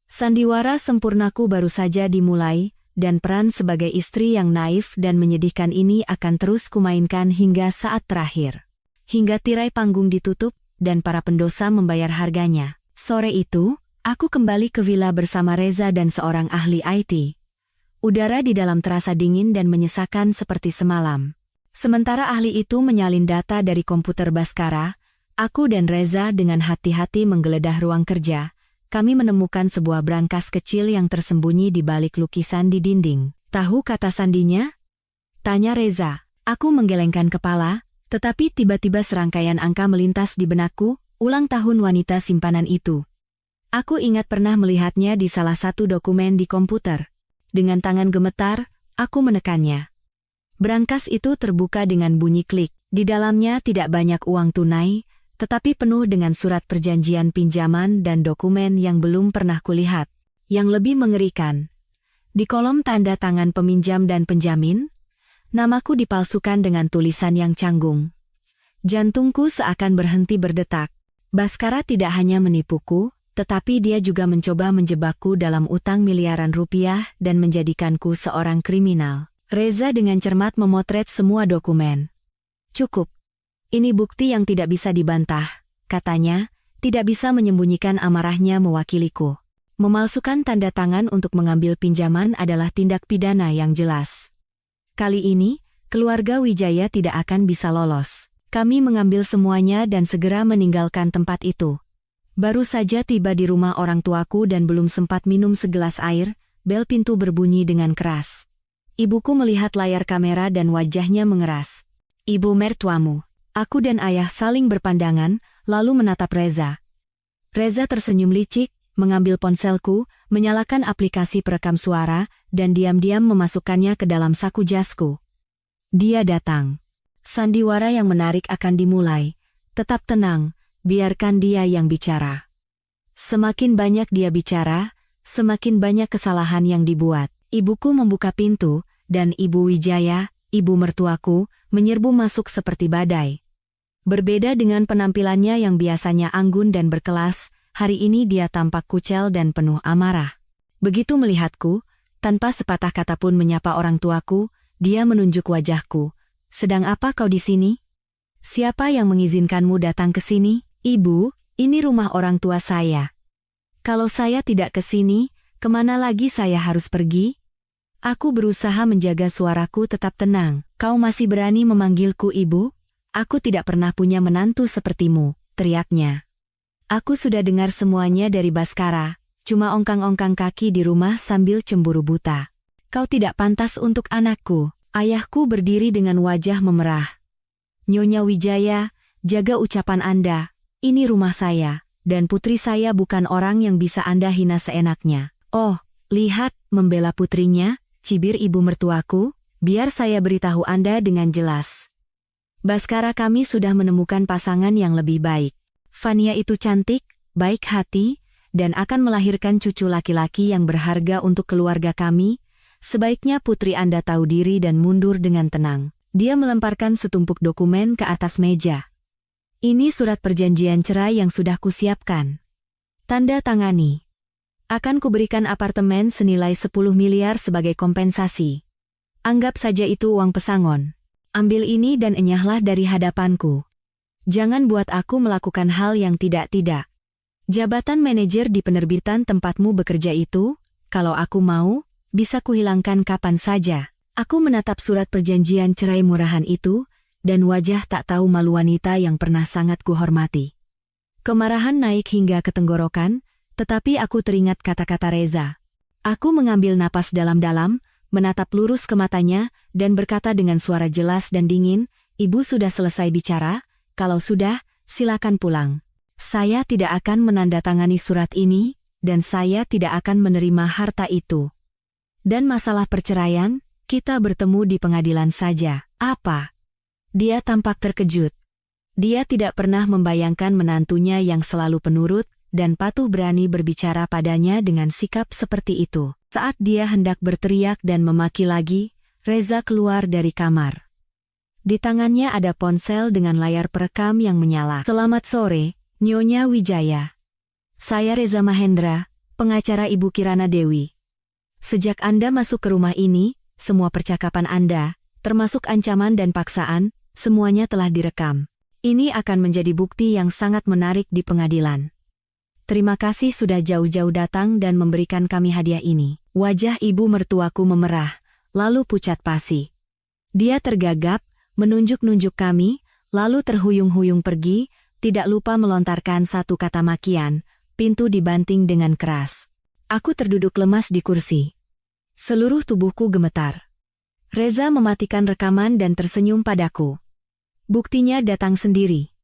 Sandiwara sempurnaku baru saja dimulai, dan peran sebagai istri yang naif dan menyedihkan ini akan terus kumainkan hingga saat terakhir. Hingga tirai panggung ditutup, dan para pendosa membayar harganya. Sore itu, aku kembali ke villa bersama Reza dan seorang ahli IT. Udara di dalam terasa dingin dan menyesakan seperti semalam. Sementara ahli itu menyalin data dari komputer Baskara, aku dan Reza dengan hati-hati menggeledah ruang kerja. Kami menemukan sebuah brankas kecil yang tersembunyi di balik lukisan di dinding. Tahu kata sandinya? Tanya Reza. Aku menggelengkan kepala, tetapi tiba-tiba serangkaian angka melintas di benakku, ulang tahun wanita simpanan itu. Aku ingat pernah melihatnya di salah satu dokumen di komputer. Dengan tangan gemetar, aku menekannya. Brankas itu terbuka dengan bunyi klik. Di dalamnya tidak banyak uang tunai, tetapi penuh dengan surat perjanjian pinjaman dan dokumen yang belum pernah kulihat. Yang lebih mengerikan, di kolom tanda tangan peminjam dan penjamin, namaku dipalsukan dengan tulisan yang canggung. Jantungku seakan berhenti berdetak. Baskara tidak hanya menipuku, tetapi dia juga mencoba menjebakku dalam utang miliaran rupiah dan menjadikanku seorang kriminal. Reza dengan cermat memotret semua dokumen. Cukup. Ini bukti yang tidak bisa dibantah, katanya, tidak bisa menyembunyikan amarahnya mewakiliku. Memalsukan tanda tangan untuk mengambil pinjaman adalah tindak pidana yang jelas. Kali ini, keluarga Wijaya tidak akan bisa lolos. Kami mengambil semuanya dan segera meninggalkan tempat itu. Baru saja tiba di rumah orang tuaku dan belum sempat minum segelas air, bel pintu berbunyi dengan keras. Ibuku melihat layar kamera dan wajahnya mengeras. Ibu mertuamu. Aku dan ayah saling berpandangan, lalu menatap Reza. Reza tersenyum licik, mengambil ponselku, menyalakan aplikasi perekam suara, dan diam-diam memasukkannya ke dalam saku jasku. Dia datang. Sandiwara yang menarik akan dimulai. Tetap tenang, biarkan dia yang bicara. Semakin banyak dia bicara, semakin banyak kesalahan yang dibuat. Ibuku membuka pintu, dan Ibu Wijaya, ibu mertuaku, menyerbu masuk seperti badai. Berbeda dengan penampilannya yang biasanya anggun dan berkelas, hari ini dia tampak kucel dan penuh amarah. Begitu melihatku, tanpa sepatah kata pun menyapa orang tuaku, dia menunjuk wajahku. Sedang apa kau di sini? Siapa yang mengizinkanmu datang ke sini? Ibu, ini rumah orang tua saya. Kalau saya tidak ke sini, kemana lagi saya harus pergi? Aku berusaha menjaga suaraku tetap tenang. Kau masih berani memanggilku ibu? Aku tidak pernah punya menantu sepertimu, teriaknya. Aku sudah dengar semuanya dari Baskara, cuma ongkang-ongkang kaki di rumah sambil cemburu buta. Kau tidak pantas untuk anakku. Ayahku berdiri dengan wajah memerah. Nyonya Wijaya, jaga ucapan Anda. Ini rumah saya, dan putri saya bukan orang yang bisa Anda hina seenaknya. Oh, lihat, membela putrinya, cibir ibu mertuaku, biar saya beritahu Anda dengan jelas. Baskara, kami sudah menemukan pasangan yang lebih baik. Vania itu cantik, baik hati, dan akan melahirkan cucu laki-laki yang berharga untuk keluarga kami. Sebaiknya putri Anda tahu diri dan mundur dengan tenang. Dia melemparkan setumpuk dokumen ke atas meja. Ini surat perjanjian cerai yang sudah kusiapkan. Tanda tangani. Akan kuberikan apartemen senilai 10 miliar sebagai kompensasi. Anggap saja itu uang pesangon. Ambil ini dan enyahlah dari hadapanku. Jangan buat aku melakukan hal yang tidak-tidak. Jabatan manajer di penerbitan tempatmu bekerja itu, kalau aku mau, bisa kuhilangkan kapan saja. Aku menatap surat perjanjian cerai murahan itu, dan wajah tak tahu malu wanita yang pernah sangat kuhormati. Kemarahan naik hingga ke tenggorokan, tetapi aku teringat kata-kata Reza. Aku mengambil napas dalam-dalam, menatap lurus ke matanya, dan berkata dengan suara jelas dan dingin, Ibu sudah selesai bicara, kalau sudah, silakan pulang. Saya tidak akan menandatangani surat ini, dan saya tidak akan menerima harta itu. Dan masalah perceraian, kita bertemu di pengadilan saja. Apa? Dia tampak terkejut. Dia tidak pernah membayangkan menantunya yang selalu penurut dan patuh berani berbicara padanya dengan sikap seperti itu. Saat dia hendak berteriak dan memaki lagi, Reza keluar dari kamar. Di tangannya ada ponsel dengan layar perekam yang menyala. Selamat sore, Nyonya Wijaya. Saya Reza Mahendra, pengacara Ibu Kirana Dewi. Sejak Anda masuk ke rumah ini, semua percakapan Anda, termasuk ancaman dan paksaan, semuanya telah direkam. Ini akan menjadi bukti yang sangat menarik di pengadilan. Terima kasih sudah jauh-jauh datang dan memberikan kami hadiah ini. Wajah ibu mertuaku memerah, lalu pucat pasi. Dia tergagap, menunjuk-nunjuk kami, lalu terhuyung-huyung pergi, tidak lupa melontarkan satu kata makian. Pintu dibanting dengan keras. Aku terduduk lemas di kursi. Seluruh tubuhku gemetar. Reza mematikan rekaman dan tersenyum padaku. Buktinya datang sendiri.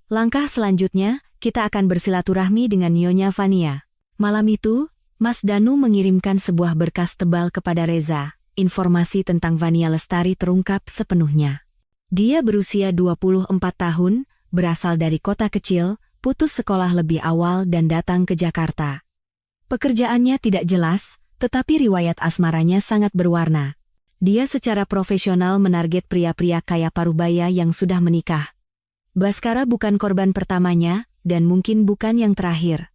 Langkah selanjutnya, kita akan bersilaturahmi dengan Nyonya Vania. Malam itu, Mas Danu mengirimkan sebuah berkas tebal kepada Reza. Informasi tentang Vania Lestari terungkap sepenuhnya. Dia berusia 24 tahun, berasal dari kota kecil, putus sekolah lebih awal dan datang ke Jakarta. Pekerjaannya tidak jelas, tetapi riwayat asmaranya sangat berwarna. Dia secara profesional menarget pria-pria kaya parubaya yang sudah menikah. Baskara bukan korban pertamanya, dan mungkin bukan yang terakhir.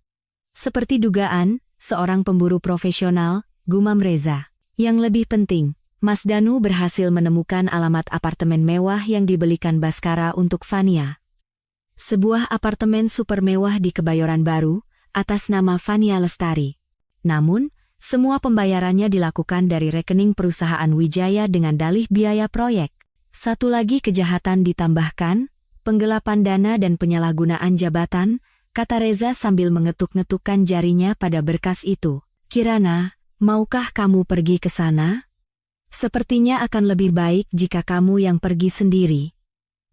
Seperti dugaan, seorang pemburu profesional, gumam Reza. Yang lebih penting, Mas Danu berhasil menemukan alamat apartemen mewah yang dibelikan Baskara untuk Fania. Sebuah apartemen super mewah di Kebayoran Baru, atas nama Fania Lestari. Namun, semua pembayarannya dilakukan dari rekening perusahaan Wijaya dengan dalih biaya proyek. Satu lagi kejahatan ditambahkan, penggelapan dana dan penyalahgunaan jabatan, kata Reza sambil mengetuk-ngetukkan jarinya pada berkas itu. Kirana, maukah kamu pergi ke sana? Sepertinya akan lebih baik jika kamu yang pergi sendiri.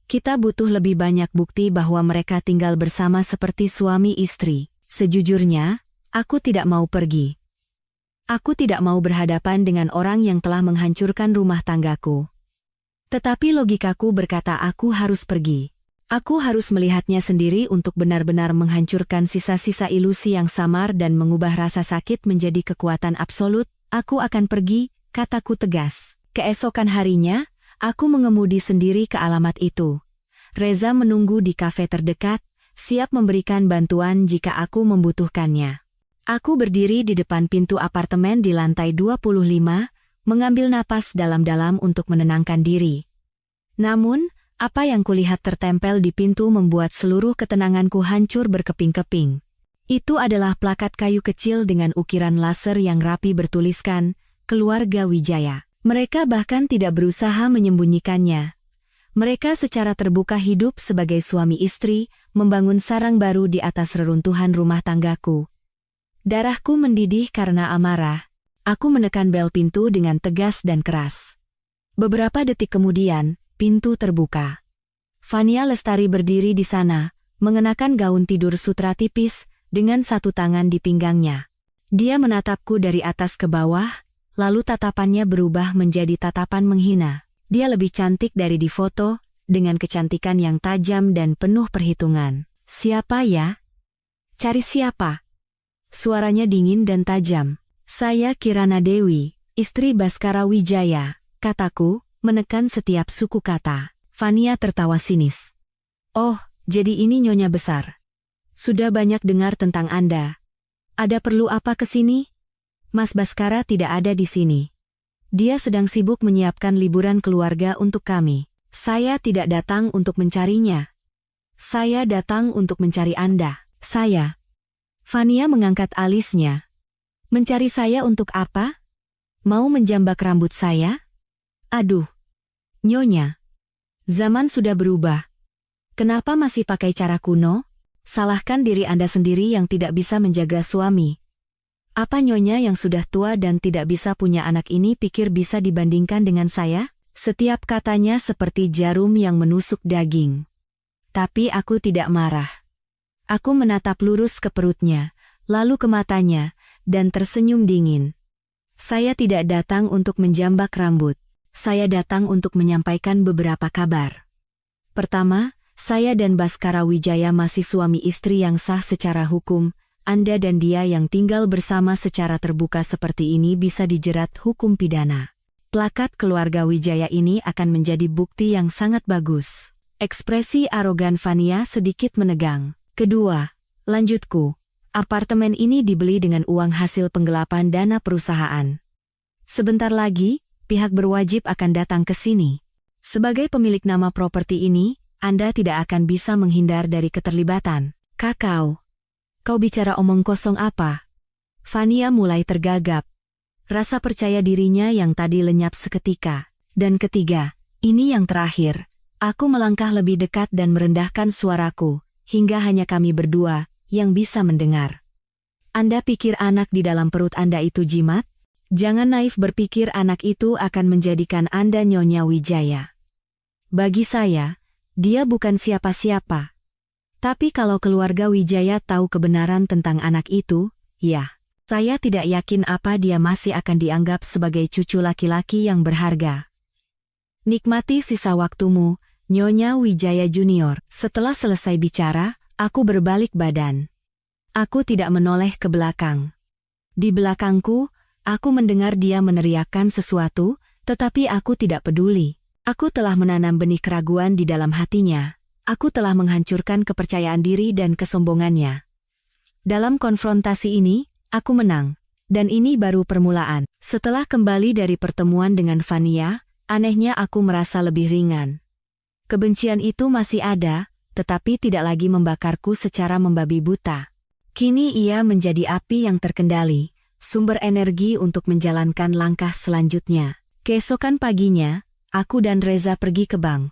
Kita butuh lebih banyak bukti bahwa mereka tinggal bersama seperti suami istri. Sejujurnya, aku tidak mau pergi. Aku tidak mau berhadapan dengan orang yang telah menghancurkan rumah tanggaku. Tetapi logikaku berkata aku harus pergi. Aku harus melihatnya sendiri untuk benar-benar menghancurkan sisa-sisa ilusi yang samar dan mengubah rasa sakit menjadi kekuatan absolut. Aku akan pergi, kataku tegas. Keesokan harinya, aku mengemudi sendiri ke alamat itu. Reza menunggu di kafe terdekat, siap memberikan bantuan jika aku membutuhkannya. Aku berdiri di depan pintu apartemen di lantai 25, mengambil napas dalam-dalam untuk menenangkan diri. Namun, apa yang kulihat tertempel di pintu membuat seluruh ketenanganku hancur berkeping-keping. Itu adalah plakat kayu kecil dengan ukiran laser yang rapi bertuliskan, Keluarga Wijaya. Mereka bahkan tidak berusaha menyembunyikannya. Mereka secara terbuka hidup sebagai suami istri, membangun sarang baru di atas reruntuhan rumah tanggaku. Darahku mendidih karena amarah. Aku menekan bel pintu dengan tegas dan keras. Beberapa detik kemudian, pintu terbuka. Fania Lestari berdiri di sana, mengenakan gaun tidur sutra tipis, dengan satu tangan di pinggangnya. Dia menatapku dari atas ke bawah, lalu tatapannya berubah menjadi tatapan menghina. Dia lebih cantik dari di foto, dengan kecantikan yang tajam dan penuh perhitungan. Siapa ya? Cari siapa? Suaranya dingin dan tajam. Saya Kirana Dewi, istri Baskara Wijaya, kataku, menekan setiap suku kata. Fania tertawa sinis. Oh, jadi ini nyonya besar. Sudah banyak dengar tentang Anda. Ada perlu apa ke sini? Mas Baskara tidak ada di sini. Dia sedang sibuk menyiapkan liburan keluarga untuk kami. Saya tidak datang untuk mencarinya. Saya datang untuk mencari Anda. Saya. Fania mengangkat alisnya. Mencari saya untuk apa? Mau menjambak rambut saya? Aduh. Nyonya. Zaman sudah berubah. Kenapa masih pakai cara kuno? Salahkan diri Anda sendiri yang tidak bisa menjaga suami. Apa nyonya yang sudah tua dan tidak bisa punya anak ini pikir bisa dibandingkan dengan saya? Setiap katanya seperti jarum yang menusuk daging. Tapi aku tidak marah. Aku menatap lurus ke perutnya, lalu ke matanya, dan tersenyum dingin. Saya tidak datang untuk menjambak rambut. Saya datang untuk menyampaikan beberapa kabar. Pertama, saya dan Baskara Wijaya masih suami istri yang sah secara hukum. Anda dan dia yang tinggal bersama secara terbuka seperti ini bisa dijerat hukum pidana. Plakat Keluarga Wijaya ini akan menjadi bukti yang sangat bagus. Ekspresi arogan Fania sedikit menegang. Kedua, lanjutku, apartemen ini dibeli dengan uang hasil penggelapan dana perusahaan. Sebentar lagi, pihak berwajib akan datang ke sini. Sebagai pemilik nama properti ini, Anda tidak akan bisa menghindar dari keterlibatan. Kakao. Kau bicara omong kosong apa? Fania mulai tergagap. Rasa percaya dirinya yang tadi lenyap seketika. Dan ketiga, ini yang terakhir. Aku melangkah lebih dekat dan merendahkan suaraku. Hingga hanya kami berdua yang bisa mendengar. Anda pikir anak di dalam perut Anda itu jimat? Jangan naif berpikir anak itu akan menjadikan Anda Nyonya Wijaya. Bagi saya, dia bukan siapa-siapa. Tapi kalau keluarga Wijaya tahu kebenaran tentang anak itu, ya, saya tidak yakin apa dia masih akan dianggap sebagai cucu laki-laki yang berharga. Nikmati sisa waktumu, Nyonya Wijaya Junior. Setelah selesai bicara, aku berbalik badan. Aku tidak menoleh ke belakang. Di belakangku, aku mendengar dia meneriakkan sesuatu, tetapi aku tidak peduli. Aku telah menanam benih keraguan di dalam hatinya. Aku telah menghancurkan kepercayaan diri dan kesombongannya. Dalam konfrontasi ini, aku menang. Dan ini baru permulaan. Setelah kembali dari pertemuan dengan Vania, anehnya aku merasa lebih ringan. Kebencian itu masih ada, tetapi tidak lagi membakarku secara membabi buta. Kini ia menjadi api yang terkendali, sumber energi untuk menjalankan langkah selanjutnya. Keesokan paginya, aku dan Reza pergi ke bank.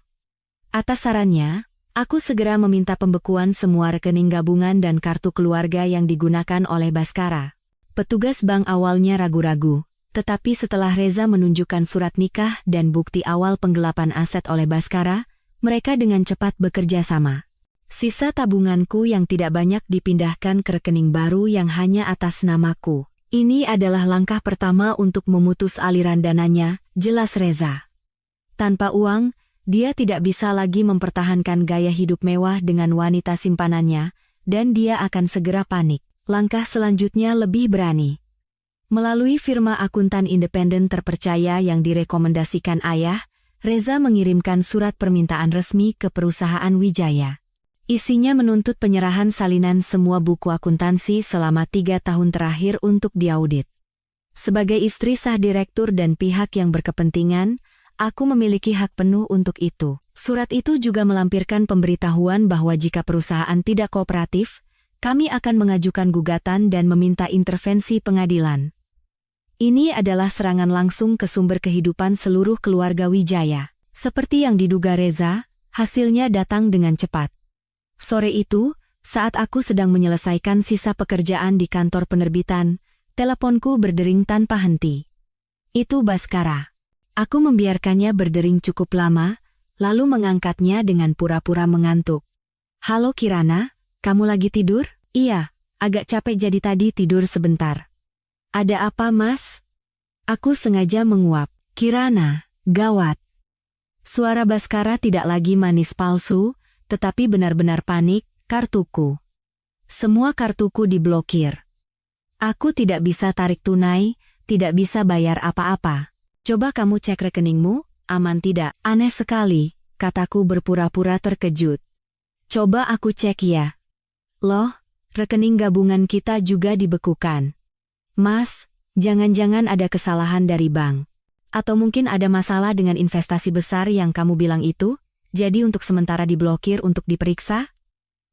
Atas sarannya, aku segera meminta pembekuan semua rekening gabungan dan kartu keluarga yang digunakan oleh Baskara. Petugas bank awalnya ragu-ragu, tetapi setelah Reza menunjukkan surat nikah dan bukti awal penggelapan aset oleh Baskara, mereka dengan cepat bekerja sama. Sisa tabunganku yang tidak banyak dipindahkan ke rekening baru yang hanya atas namaku. Ini adalah langkah pertama untuk memutus aliran dananya, jelas Reza. Tanpa uang, dia tidak bisa lagi mempertahankan gaya hidup mewah dengan wanita simpanannya, dan dia akan segera panik. Langkah selanjutnya lebih berani. Melalui firma akuntan independen terpercaya yang direkomendasikan ayah, Reza mengirimkan surat permintaan resmi ke perusahaan Wijaya. Isinya menuntut penyerahan salinan semua buku akuntansi selama 3 tahun terakhir untuk diaudit. Sebagai istri sah direktur dan pihak yang berkepentingan, aku memiliki hak penuh untuk itu. Surat itu juga melampirkan pemberitahuan bahwa jika perusahaan tidak kooperatif, kami akan mengajukan gugatan dan meminta intervensi pengadilan. Ini adalah serangan langsung ke sumber kehidupan seluruh keluarga Wijaya. Seperti yang diduga Reza, hasilnya datang dengan cepat. Sore itu, saat aku sedang menyelesaikan sisa pekerjaan di kantor penerbitan, teleponku berdering tanpa henti. Itu Baskara. Aku membiarkannya berdering cukup lama, lalu mengangkatnya dengan pura-pura mengantuk. Halo Kirana, kamu lagi tidur? Iya, agak capek jadi tadi tidur sebentar. Ada apa Mas? Aku sengaja menguap. Kirana, gawat. Suara Baskara tidak lagi manis palsu, tetapi benar-benar panik, kartuku. Semua kartuku diblokir. Aku tidak bisa tarik tunai, tidak bisa bayar apa-apa. Coba kamu cek rekeningmu, aman tidak? Aneh sekali, kataku berpura-pura terkejut. Coba aku cek ya. Loh, rekening gabungan kita juga dibekukan. Mas, jangan-jangan ada kesalahan dari bank. Atau mungkin ada masalah dengan investasi besar yang kamu bilang itu, jadi untuk sementara diblokir untuk diperiksa?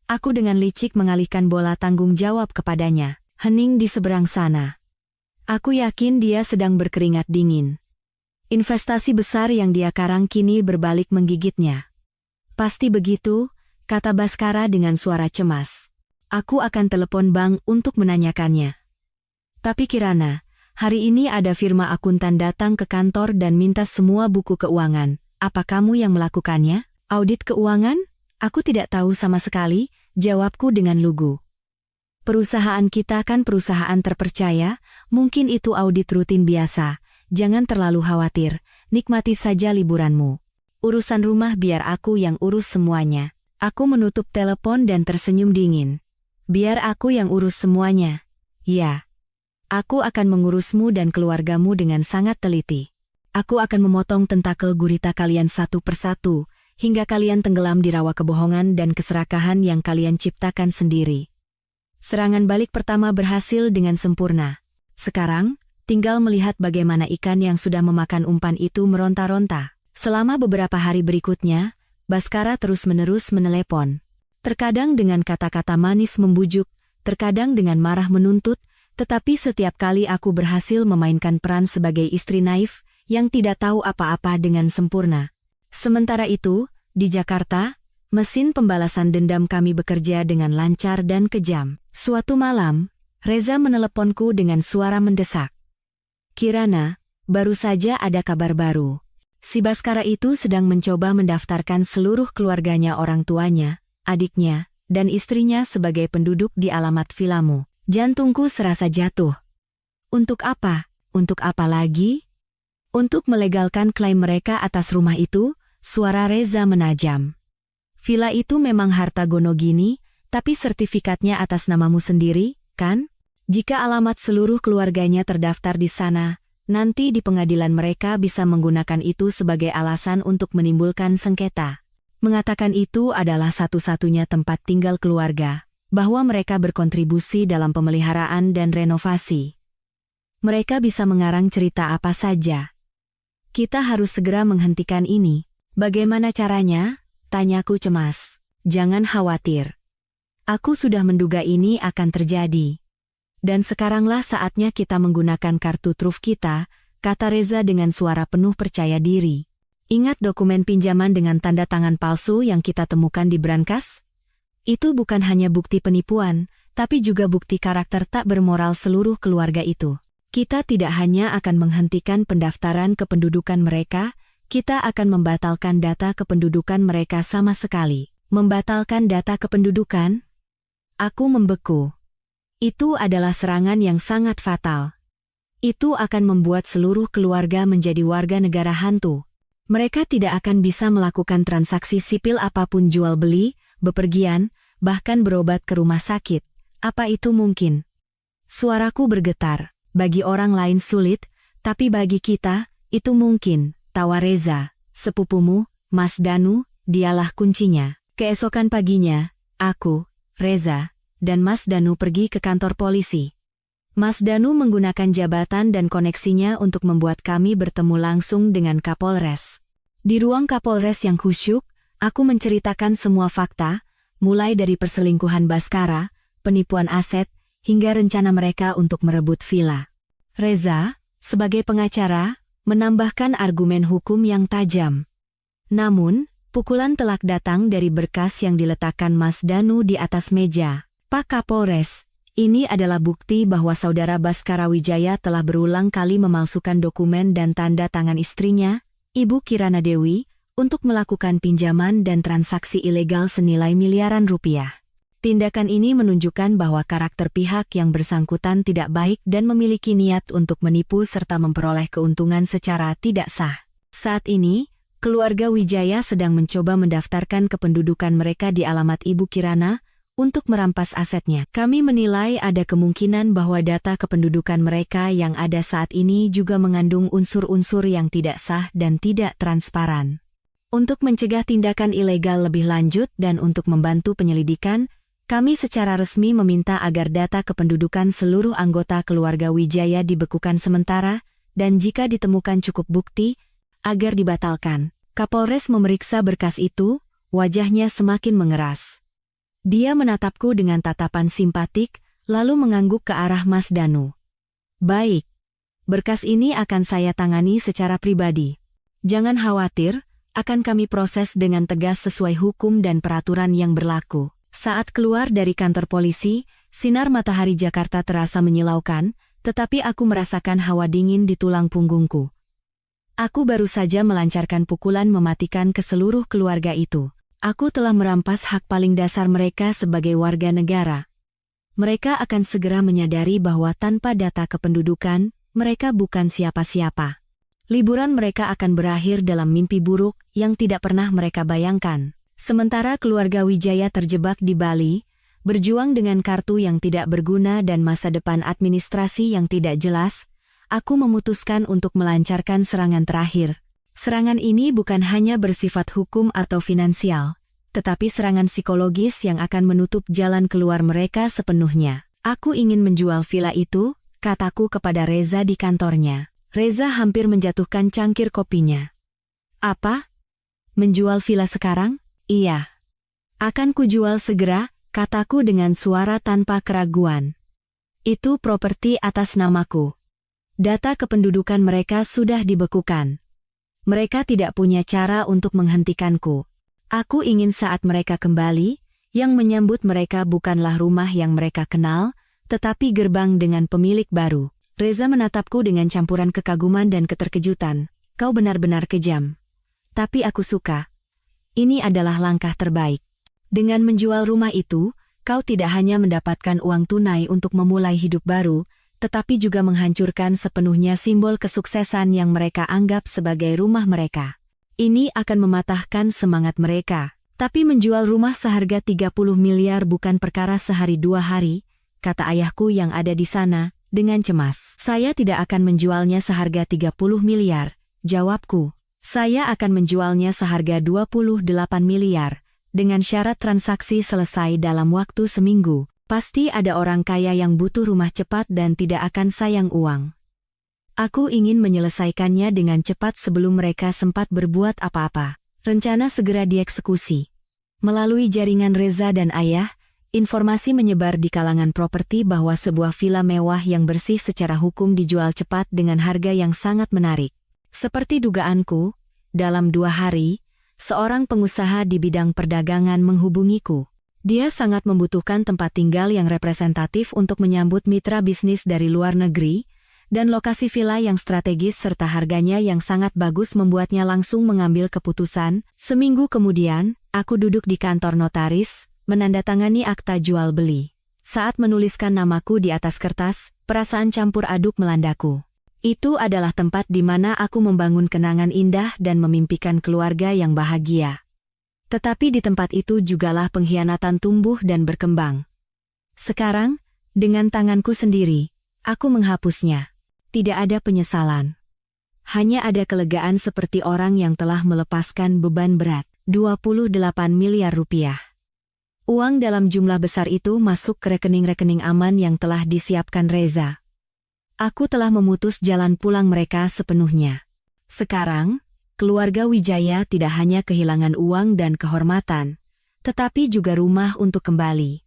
Aku dengan licik mengalihkan bola tanggung jawab kepadanya. Hening di seberang sana. Aku yakin dia sedang berkeringat dingin. Investasi besar yang dia karang kini berbalik menggigitnya. Pasti begitu, kata Baskara dengan suara cemas. Aku akan telepon bank untuk menanyakannya. Tapi Kirana, hari ini ada firma akuntan datang ke kantor dan minta semua buku keuangan. Apa kamu yang melakukannya? Audit keuangan? Aku tidak tahu sama sekali, jawabku dengan lugu. Perusahaan kita kan perusahaan terpercaya, mungkin itu audit rutin biasa. Jangan terlalu khawatir, nikmati saja liburanmu. Urusan rumah biar aku yang urus semuanya. Aku menutup telepon dan tersenyum dingin. Biar aku yang urus semuanya. Ya. Aku akan mengurusmu dan keluargamu dengan sangat teliti. Aku akan memotong tentakel gurita kalian satu persatu, hingga kalian tenggelam di rawa kebohongan dan keserakahan yang kalian ciptakan sendiri. Serangan balik pertama berhasil dengan sempurna. Sekarang, tinggal melihat bagaimana ikan yang sudah memakan umpan itu meronta-ronta. Selama beberapa hari berikutnya, Baskara terus-menerus menelepon. Terkadang dengan kata-kata manis membujuk, terkadang dengan marah menuntut, tetapi setiap kali aku berhasil memainkan peran sebagai istri naif yang tidak tahu apa-apa dengan sempurna. Sementara itu, di Jakarta, mesin pembalasan dendam kami bekerja dengan lancar dan kejam. Suatu malam, Reza meneleponku dengan suara mendesak. Kirana, baru saja ada kabar baru. Si Baskara itu sedang mencoba mendaftarkan seluruh keluarganya, orang tuanya, adiknya, dan istrinya sebagai penduduk di alamat vilamu. Jantungku serasa jatuh. Untuk apa? Untuk apa lagi? Untuk melegalkan klaim mereka atas rumah itu, suara Reza menajam. Villa itu memang harta Gonogini, tapi sertifikatnya atas namamu sendiri, kan? Jika alamat seluruh keluarganya terdaftar di sana, nanti di pengadilan mereka bisa menggunakan itu sebagai alasan untuk menimbulkan sengketa. Mengatakan itu adalah satu-satunya tempat tinggal keluarga, bahwa mereka berkontribusi dalam pemeliharaan dan renovasi. Mereka bisa mengarang cerita apa saja. Kita harus segera menghentikan ini. Bagaimana caranya? Tanyaku cemas. Jangan khawatir. Aku sudah menduga ini akan terjadi. Dan sekaranglah saatnya kita menggunakan kartu truf kita, kata Reza dengan suara penuh percaya diri. Ingat dokumen pinjaman dengan tanda tangan palsu yang kita temukan di brankas? Itu bukan hanya bukti penipuan, tapi juga bukti karakter tak bermoral seluruh keluarga itu. Kita tidak hanya akan menghentikan pendaftaran kependudukan mereka, kita akan membatalkan data kependudukan mereka sama sekali. Membatalkan data kependudukan? Aku membeku. Itu adalah serangan yang sangat fatal. Itu akan membuat seluruh keluarga menjadi warga negara hantu. Mereka tidak akan bisa melakukan transaksi sipil apapun jual beli, bepergian, bahkan berobat ke rumah sakit. Apa itu mungkin? Suaraku bergetar. Bagi orang lain sulit, tapi bagi kita, itu mungkin, tawa Reza. Sepupumu, Mas Danu, dialah kuncinya. Keesokan paginya, aku, Reza, dan Mas Danu pergi ke kantor polisi. Mas Danu menggunakan jabatan dan koneksinya untuk membuat kami bertemu langsung dengan Kapolres. Di ruang Kapolres yang khusyuk, aku menceritakan semua fakta, mulai dari perselingkuhan Baskara, penipuan aset, hingga rencana mereka untuk merebut villa. Reza, sebagai pengacara, menambahkan argumen hukum yang tajam. Namun, pukulan telak datang dari berkas yang diletakkan Mas Danu di atas meja. Pak Kapolres, ini adalah bukti bahwa saudara Baskara Wijaya telah berulang kali memalsukan dokumen dan tanda tangan istrinya, Ibu Kirana Dewi, untuk melakukan pinjaman dan transaksi ilegal senilai miliaran rupiah. Tindakan ini menunjukkan bahwa karakter pihak yang bersangkutan tidak baik dan memiliki niat untuk menipu serta memperoleh keuntungan secara tidak sah. Saat ini, keluarga Wijaya sedang mencoba mendaftarkan kependudukan mereka di alamat Ibu Kirana, untuk merampas asetnya. Kami menilai ada kemungkinan bahwa data kependudukan mereka yang ada saat ini juga mengandung unsur-unsur yang tidak sah dan tidak transparan. Untuk mencegah tindakan ilegal lebih lanjut dan untuk membantu penyelidikan, kami secara resmi meminta agar data kependudukan seluruh anggota keluarga Wijaya dibekukan sementara, dan jika ditemukan cukup bukti, agar dibatalkan. Kapolres memeriksa berkas itu, wajahnya semakin mengeras. Dia menatapku dengan tatapan simpatik, lalu mengangguk ke arah Mas Danu. Baik. Berkas ini akan saya tangani secara pribadi. Jangan khawatir, akan kami proses dengan tegas sesuai hukum dan peraturan yang berlaku. Saat keluar dari kantor polisi, sinar matahari Jakarta terasa menyilaukan, tetapi aku merasakan hawa dingin di tulang punggungku. Aku baru saja melancarkan pukulan mematikan ke seluruh keluarga itu. Aku telah merampas hak paling dasar mereka sebagai warga negara. Mereka akan segera menyadari bahwa tanpa data kependudukan, mereka bukan siapa-siapa. Liburan mereka akan berakhir dalam mimpi buruk yang tidak pernah mereka bayangkan. Sementara keluarga Wijaya terjebak di Bali, berjuang dengan kartu yang tidak berguna dan masa depan administrasi yang tidak jelas, aku memutuskan untuk melancarkan serangan terakhir. Serangan ini bukan hanya bersifat hukum atau finansial, tetapi serangan psikologis yang akan menutup jalan keluar mereka sepenuhnya. Aku ingin menjual villa itu, kataku kepada Reza di kantornya. Reza hampir menjatuhkan cangkir kopinya. Apa? Menjual villa sekarang? Iya. Akan kujual segera, kataku dengan suara tanpa keraguan. Itu properti atas namaku. Data kependudukan mereka sudah dibekukan. Mereka tidak punya cara untuk menghentikanku. Aku ingin saat mereka kembali, yang menyambut mereka bukanlah rumah yang mereka kenal, tetapi gerbang dengan pemilik baru. Reza menatapku dengan campuran kekaguman dan keterkejutan. Kau benar-benar kejam. Tapi aku suka. Ini adalah langkah terbaik. Dengan menjual rumah itu, kau tidak hanya mendapatkan uang tunai untuk memulai hidup baru, tetapi juga menghancurkan sepenuhnya simbol kesuksesan yang mereka anggap sebagai rumah mereka. Ini akan mematahkan semangat mereka. Tapi menjual rumah seharga 30 miliar bukan perkara sehari dua hari, kata ayahku yang ada di sana, dengan cemas. Saya tidak akan menjualnya seharga 30 miliar, jawabku. Saya akan menjualnya seharga 28 miliar, dengan syarat transaksi selesai dalam waktu seminggu. Pasti ada orang kaya yang butuh rumah cepat dan tidak akan sayang uang. Aku ingin menyelesaikannya dengan cepat sebelum mereka sempat berbuat apa-apa. Rencana segera dieksekusi. Melalui jaringan Reza dan ayah, informasi menyebar di kalangan properti bahwa sebuah villa mewah yang bersih secara hukum dijual cepat dengan harga yang sangat menarik. Seperti dugaanku, dalam 2 hari, seorang pengusaha di bidang perdagangan menghubungiku. Dia sangat membutuhkan tempat tinggal yang representatif untuk menyambut mitra bisnis dari luar negeri, dan lokasi villa yang strategis serta harganya yang sangat bagus membuatnya langsung mengambil keputusan. Seminggu kemudian, aku duduk di kantor notaris, menandatangani akta jual beli. Saat menuliskan namaku di atas kertas, perasaan campur aduk melandaku. Itu adalah tempat di mana aku membangun kenangan indah dan memimpikan keluarga yang bahagia. Tetapi di tempat itu jugalah pengkhianatan tumbuh dan berkembang. Sekarang, dengan tanganku sendiri, aku menghapusnya. Tidak ada penyesalan. Hanya ada kelegaan seperti orang yang telah melepaskan beban berat. 28 miliar rupiah. Uang dalam jumlah besar itu masuk ke rekening-rekening aman yang telah disiapkan Reza. Aku telah memutus jalan pulang mereka sepenuhnya. Sekarang, keluarga Wijaya tidak hanya kehilangan uang dan kehormatan, tetapi juga rumah untuk kembali.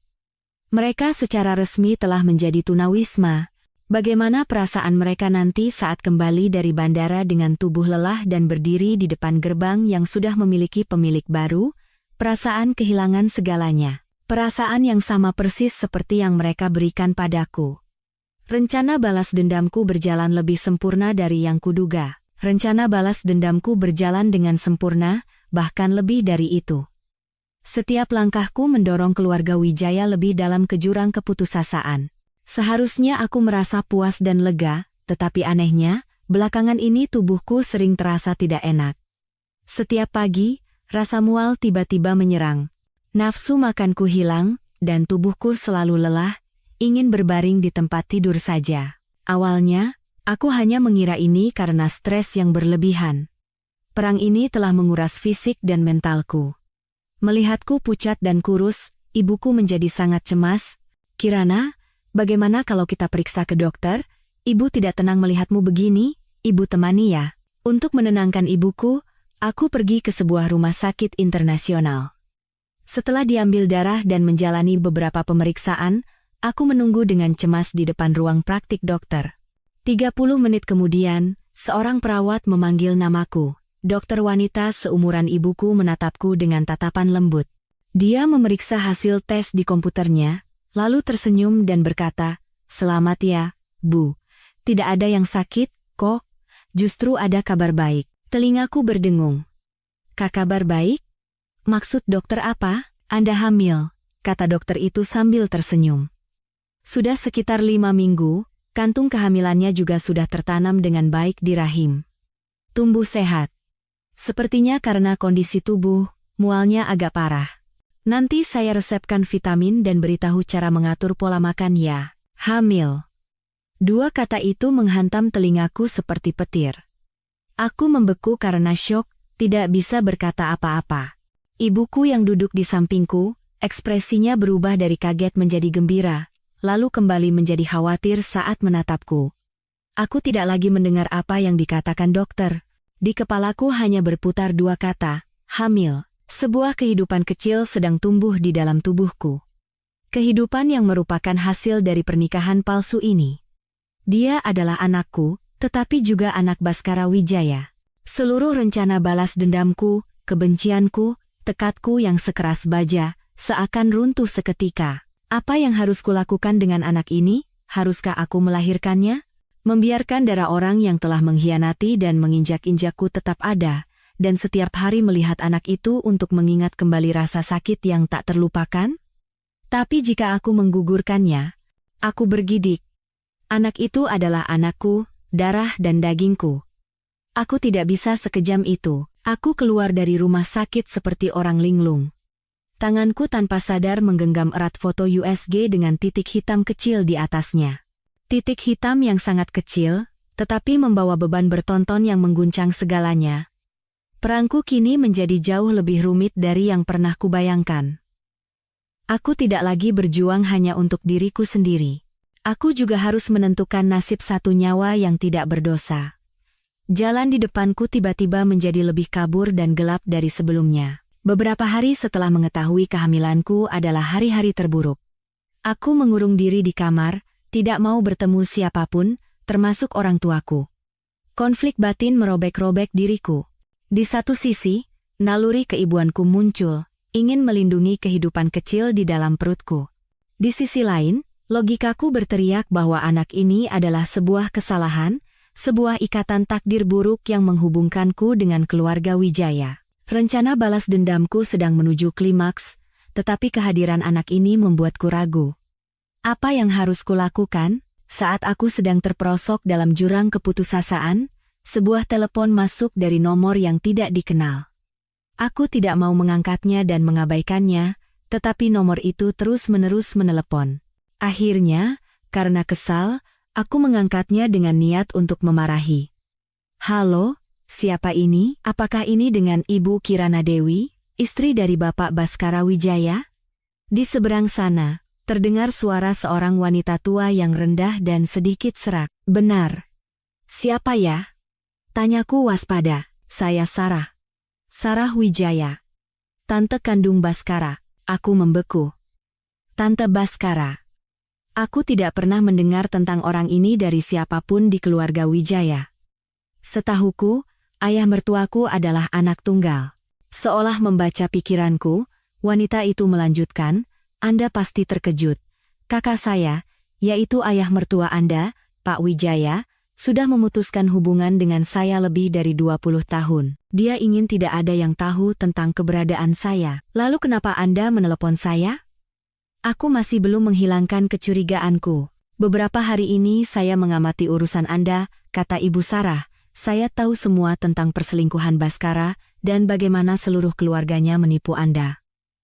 Mereka secara resmi telah menjadi tunawisma. Bagaimana perasaan mereka nanti saat kembali dari bandara dengan tubuh lelah dan berdiri di depan gerbang yang sudah memiliki pemilik baru? Perasaan kehilangan segalanya. Perasaan yang sama persis seperti yang mereka berikan padaku. Rencana balas dendamku berjalan lebih sempurna dari yang kuduga. Rencana balas dendamku berjalan dengan sempurna, bahkan lebih dari itu. Setiap langkahku mendorong keluarga Wijaya lebih dalam ke jurang keputusasaan. Seharusnya aku merasa puas dan lega, tetapi anehnya, belakangan ini tubuhku sering terasa tidak enak. Setiap pagi, rasa mual tiba-tiba menyerang. Nafsu makanku hilang, dan tubuhku selalu lelah, ingin berbaring di tempat tidur saja. Awalnya, aku hanya mengira ini karena stres yang berlebihan. Perang ini telah menguras fisik dan mentalku. Melihatku pucat dan kurus, ibuku menjadi sangat cemas. Kirana, bagaimana kalau kita periksa ke dokter? Ibu tidak tenang melihatmu begini, ibu temani ya. Untuk menenangkan ibuku, aku pergi ke sebuah rumah sakit internasional. Setelah diambil darah dan menjalani beberapa pemeriksaan, aku menunggu dengan cemas di depan ruang praktik dokter. 30 menit kemudian, seorang perawat memanggil namaku. Dokter wanita seumuran ibuku menatapku dengan tatapan lembut. Dia memeriksa hasil tes di komputernya, lalu tersenyum dan berkata, "Selamat ya, Bu. Tidak ada yang sakit, kok. Justru ada kabar baik." Telingaku berdengung. Kabar baik? Maksud dokter apa? Anda hamil, kata dokter itu sambil tersenyum. Sudah sekitar 5 minggu, kantung kehamilannya juga sudah tertanam dengan baik di rahim. Tumbuh sehat. Sepertinya karena kondisi tubuh, mualnya agak parah. Nanti saya resepkan vitamin dan beritahu cara mengatur pola makan ya. Hamil. 2 kata itu menghantam telingaku seperti petir. Aku membeku karena syok, tidak bisa berkata apa-apa. Ibuku yang duduk di sampingku, ekspresinya berubah dari kaget menjadi gembira, lalu kembali menjadi khawatir saat menatapku. Aku tidak lagi mendengar apa yang dikatakan dokter. Di kepalaku hanya berputar 2 kata, hamil. Sebuah kehidupan kecil sedang tumbuh di dalam tubuhku. Kehidupan yang merupakan hasil dari pernikahan palsu ini. Dia adalah anakku, tetapi juga anak Baskara Wijaya. Seluruh rencana balas dendamku, kebencianku, tekadku yang sekeras baja, seakan runtuh seketika. Apa yang harus kulakukan dengan anak ini? Haruskah aku melahirkannya? Membiarkan darah orang yang telah mengkhianati dan menginjak-injakku tetap ada, dan setiap hari melihat anak itu untuk mengingat kembali rasa sakit yang tak terlupakan? Tapi jika aku menggugurkannya, aku bergidik. Anak itu adalah anakku, darah dan dagingku. Aku tidak bisa sekejam itu. Aku keluar dari rumah sakit seperti orang linglung. Tanganku tanpa sadar menggenggam erat foto USG dengan titik hitam kecil di atasnya. Titik hitam yang sangat kecil, tetapi membawa beban bertonton yang mengguncang segalanya. Perangku kini menjadi jauh lebih rumit dari yang pernah kubayangkan. Aku tidak lagi berjuang hanya untuk diriku sendiri. Aku juga harus menentukan nasib satu nyawa yang tidak berdosa. Jalan di depanku tiba-tiba menjadi lebih kabur dan gelap dari sebelumnya. Beberapa hari setelah mengetahui kehamilanku adalah hari-hari terburuk. Aku mengurung diri di kamar, tidak mau bertemu siapapun, termasuk orang tuaku. Konflik batin merobek-robek diriku. Di satu sisi, naluri keibuanku muncul, ingin melindungi kehidupan kecil di dalam perutku. Di sisi lain, logikaku berteriak bahwa anak ini adalah sebuah kesalahan, sebuah ikatan takdir buruk yang menghubungkanku dengan keluarga Wijaya. Rencana balas dendamku sedang menuju klimaks, tetapi kehadiran anak ini membuatku ragu. Apa yang harus kulakukan? Saat aku sedang terperosok dalam jurang keputusasaan, sebuah telepon masuk dari nomor yang tidak dikenal. Aku tidak mau mengangkatnya dan mengabaikannya, tetapi nomor itu terus-menerus menelepon. Akhirnya, karena kesal, aku mengangkatnya dengan niat untuk memarahi. Halo? Siapa ini? Apakah ini dengan Ibu Kirana Dewi, istri dari Bapak Baskara Wijaya? Di seberang sana, terdengar suara seorang wanita tua yang rendah dan sedikit serak. Benar. Siapa ya? Tanyaku waspada. Saya Sarah. Sarah Wijaya. Tante kandung Baskara. Aku membeku. Tante Baskara. Aku tidak pernah mendengar tentang orang ini dari siapapun di keluarga Wijaya. Setahuku, ayah mertuaku adalah anak tunggal. Seolah membaca pikiranku, wanita itu melanjutkan, Anda pasti terkejut. Kakak saya, yaitu ayah mertua Anda, Pak Wijaya, sudah memutuskan hubungan dengan saya lebih dari 20 tahun. Dia ingin tidak ada yang tahu tentang keberadaan saya. Lalu kenapa Anda menelepon saya? Aku masih belum menghilangkan kecurigaanku. Beberapa hari ini saya mengamati urusan Anda, kata Ibu Sarah. Saya tahu semua tentang perselingkuhan Baskara dan bagaimana seluruh keluarganya menipu Anda.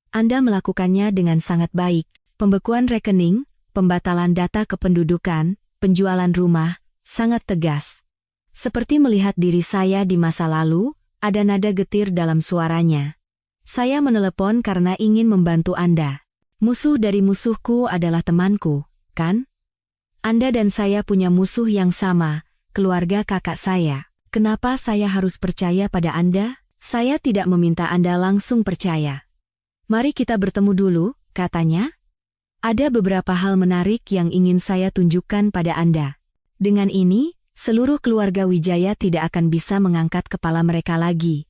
Anda melakukannya dengan sangat baik. Pembekuan rekening, pembatalan data kependudukan, penjualan rumah, sangat tegas. Seperti melihat diri saya di masa lalu, ada nada getir dalam suaranya. Saya menelepon karena ingin membantu Anda. Musuh dari musuhku adalah temanku, kan? Anda dan saya punya musuh yang sama, keluarga kakak saya. Kenapa saya harus percaya pada Anda? Saya tidak meminta Anda langsung percaya. Mari kita bertemu dulu, katanya. Ada beberapa hal menarik yang ingin saya tunjukkan pada Anda. Dengan ini, seluruh keluarga Wijaya tidak akan bisa mengangkat kepala mereka lagi.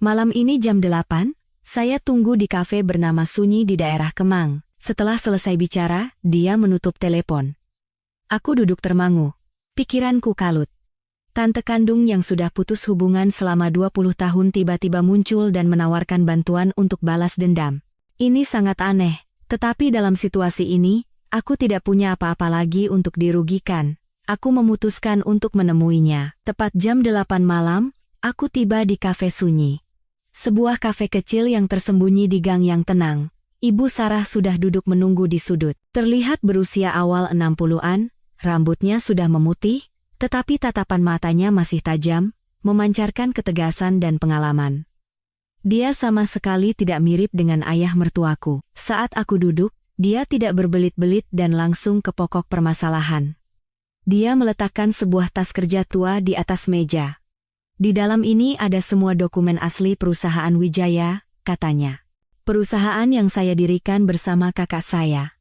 Malam ini jam 8, saya tunggu di kafe bernama Sunyi di daerah Kemang. Setelah selesai bicara, dia menutup telepon. Aku duduk termangu. Pikiranku kalut. Tante kandung yang sudah putus hubungan selama 20 tahun tiba-tiba muncul dan menawarkan bantuan untuk balas dendam. Ini sangat aneh, tetapi dalam situasi ini, aku tidak punya apa-apa lagi untuk dirugikan. Aku memutuskan untuk menemuinya. Tepat jam 8 malam, aku tiba di kafe Sunyi. Sebuah kafe kecil yang tersembunyi di gang yang tenang. Ibu Sarah sudah duduk menunggu di sudut. Terlihat berusia awal 60-an, rambutnya sudah memutih, tetapi tatapan matanya masih tajam, memancarkan ketegasan dan pengalaman. Dia sama sekali tidak mirip dengan ayah mertuaku. Saat aku duduk, dia tidak berbelit-belit dan langsung ke pokok permasalahan. Dia meletakkan sebuah tas kerja tua di atas meja. Di dalam ini ada semua dokumen asli perusahaan Wijaya, katanya. Perusahaan yang saya dirikan bersama kakak saya.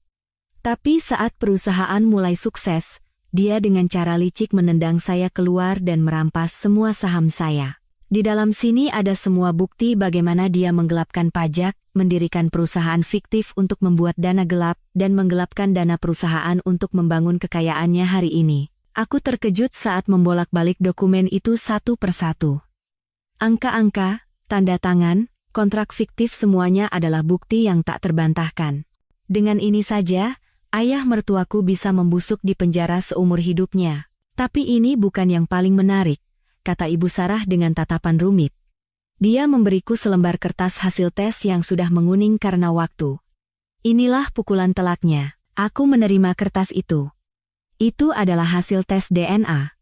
Tapi saat perusahaan mulai sukses, dia dengan cara licik menendang saya keluar dan merampas semua saham saya. Di dalam sini ada semua bukti bagaimana dia menggelapkan pajak, mendirikan perusahaan fiktif untuk membuat dana gelap, dan menggelapkan dana perusahaan untuk membangun kekayaannya hari ini. Aku terkejut saat membolak-balik dokumen itu satu persatu. Angka-angka, tanda tangan, kontrak fiktif semuanya adalah bukti yang tak terbantahkan. Dengan ini saja, ayah mertuaku bisa membusuk di penjara seumur hidupnya. Tapi ini bukan yang paling menarik, kata Ibu Sarah dengan tatapan rumit. Dia memberiku selembar kertas hasil tes yang sudah menguning karena waktu. Inilah pukulan telaknya. Aku menerima kertas itu. Itu adalah hasil tes DNA.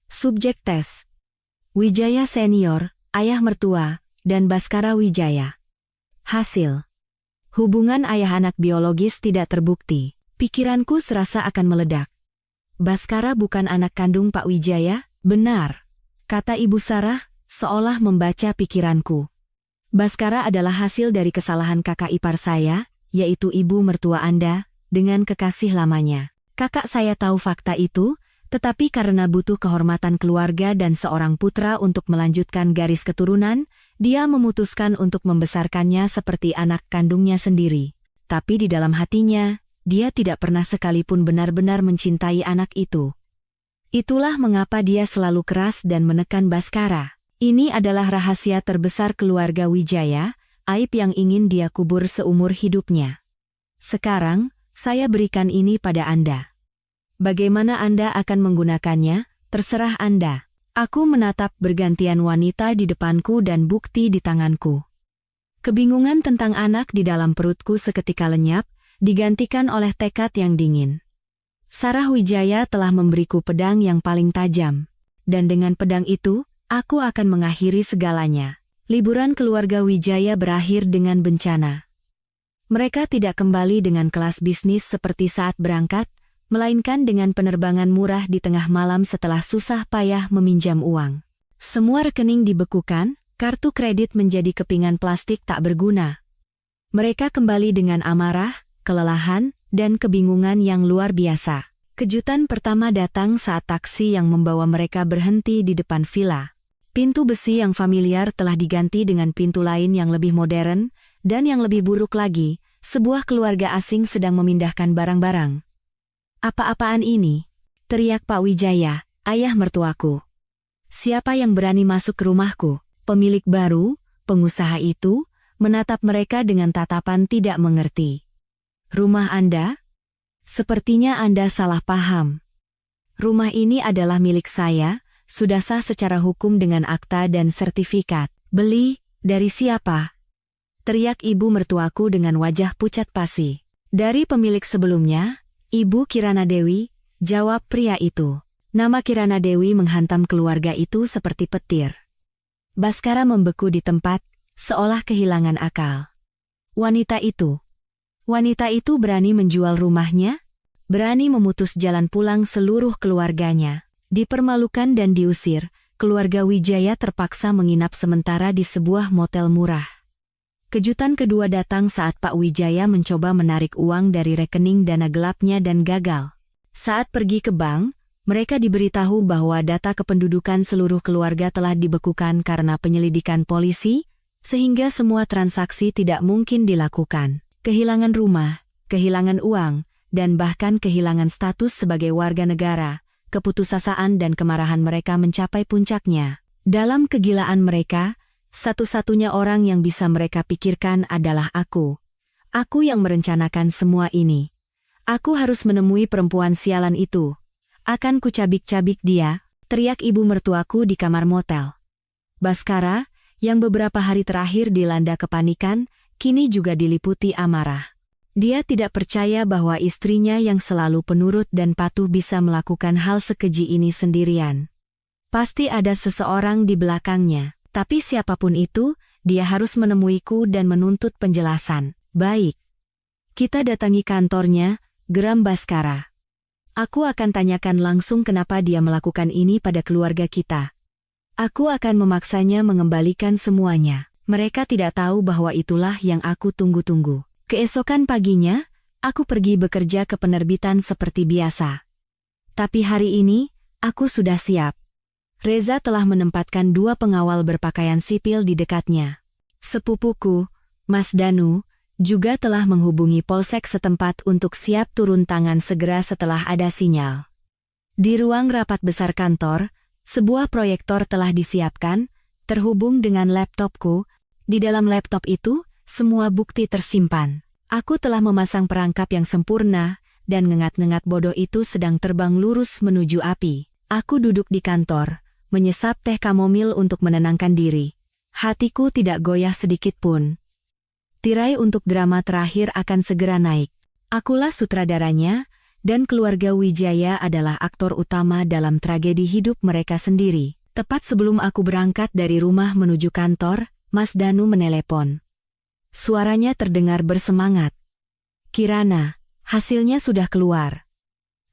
Subjek tes: Wijaya Senior, ayah mertua, dan Baskara Wijaya. Hasil: hubungan ayah anak biologis tidak terbukti. Pikiranku serasa akan meledak. Baskara bukan anak kandung Pak Wijaya? Benar, kata Ibu Sarah, seolah membaca pikiranku. Baskara adalah hasil dari kesalahan kakak ipar saya, yaitu ibu mertua Anda, dengan kekasih lamanya. Kakak saya tahu fakta itu, tetapi karena butuh kehormatan keluarga dan seorang putra untuk melanjutkan garis keturunan, dia memutuskan untuk membesarkannya seperti anak kandungnya sendiri. Tapi di dalam hatinya, dia tidak pernah sekalipun benar-benar mencintai anak itu. Itulah mengapa dia selalu keras dan menekan Baskara. Ini adalah rahasia terbesar keluarga Wijaya, aib yang ingin dia kubur seumur hidupnya. Sekarang, saya berikan ini pada Anda. Bagaimana Anda akan menggunakannya, terserah Anda. Aku menatap bergantian wanita di depanku dan bukti di tanganku. Kebingungan tentang anak di dalam perutku seketika lenyap, digantikan oleh tekad yang dingin. Sarah Wijaya telah memberiku pedang yang paling tajam. Dan dengan pedang itu, aku akan mengakhiri segalanya. Liburan keluarga Wijaya berakhir dengan bencana. Mereka tidak kembali dengan kelas bisnis seperti saat berangkat, melainkan dengan penerbangan murah di tengah malam setelah susah payah meminjam uang. Semua rekening dibekukan, kartu kredit menjadi kepingan plastik tak berguna. Mereka kembali dengan amarah, kelelahan, dan kebingungan yang luar biasa. Kejutan pertama datang saat taksi yang membawa mereka berhenti di depan villa. Pintu besi yang familiar telah diganti dengan pintu lain yang lebih modern, dan yang lebih buruk lagi, sebuah keluarga asing sedang memindahkan barang-barang. "Apa-apaan ini?" teriak Pak Wijaya, ayah mertuaku. "Siapa yang berani masuk ke rumahku?" Pemilik baru, pengusaha itu, menatap mereka dengan tatapan tidak mengerti. "Rumah Anda? Sepertinya Anda salah paham. Rumah ini adalah milik saya, sudah sah secara hukum dengan akta dan sertifikat." "Beli, dari siapa?" teriak ibu mertuaku dengan wajah pucat pasi. "Dari pemilik sebelumnya, Ibu Kirana Dewi," jawab pria itu. Nama Kirana Dewi menghantam keluarga itu seperti petir. Baskara membeku di tempat, seolah kehilangan akal. Wanita itu berani menjual rumahnya, berani memutus jalan pulang seluruh keluarganya. Dipermalukan dan diusir, keluarga Wijaya terpaksa menginap sementara di sebuah motel murah. Kejutan kedua datang saat Pak Wijaya mencoba menarik uang dari rekening dana gelapnya dan gagal. Saat pergi ke bank, mereka diberitahu bahwa data kependudukan seluruh keluarga telah dibekukan karena penyelidikan polisi, sehingga semua transaksi tidak mungkin dilakukan. Kehilangan rumah, kehilangan uang, dan bahkan kehilangan status sebagai warga negara, keputusasaan dan kemarahan mereka mencapai puncaknya. Dalam kegilaan mereka, satu-satunya orang yang bisa mereka pikirkan adalah aku. Aku yang merencanakan semua ini. Aku harus menemui perempuan sialan itu. Akan kucabik-cabik dia, teriak ibu mertuaku di kamar motel. Baskara, yang beberapa hari terakhir dilanda kepanikan, kini juga diliputi amarah. Dia tidak percaya bahwa istrinya yang selalu penurut dan patuh bisa melakukan hal sekeji ini sendirian. Pasti ada seseorang di belakangnya, tapi siapapun itu, dia harus menemuiku dan menuntut penjelasan. "Baik. Kita datangi kantornya," geram Baskara. "Aku akan tanyakan langsung kenapa dia melakukan ini pada keluarga kita. Aku akan memaksanya mengembalikan semuanya. Mereka tidak tahu bahwa itulah yang aku tunggu-tunggu." Keesokan paginya, aku pergi bekerja ke penerbitan seperti biasa. Tapi hari ini, aku sudah siap. Reza telah menempatkan 2 pengawal berpakaian sipil di dekatnya. Sepupuku, Mas Danu, juga telah menghubungi polsek setempat untuk siap turun tangan segera setelah ada sinyal. Di ruang rapat besar kantor, sebuah proyektor telah disiapkan, terhubung dengan laptopku. Di dalam laptop itu, semua bukti tersimpan. Aku telah memasang perangkap yang sempurna, dan ngengat-ngengat bodoh itu sedang terbang lurus menuju api. Aku duduk di kantor, menyesap teh kamomil untuk menenangkan diri. Hatiku tidak goyah sedikit pun. Tirai untuk drama terakhir akan segera naik. Akulah sutradaranya, dan keluarga Wijaya adalah aktor utama dalam tragedi hidup mereka sendiri. Tepat sebelum aku berangkat dari rumah menuju kantor, Mas Danu menelepon. Suaranya terdengar bersemangat. Kirana, hasilnya sudah keluar.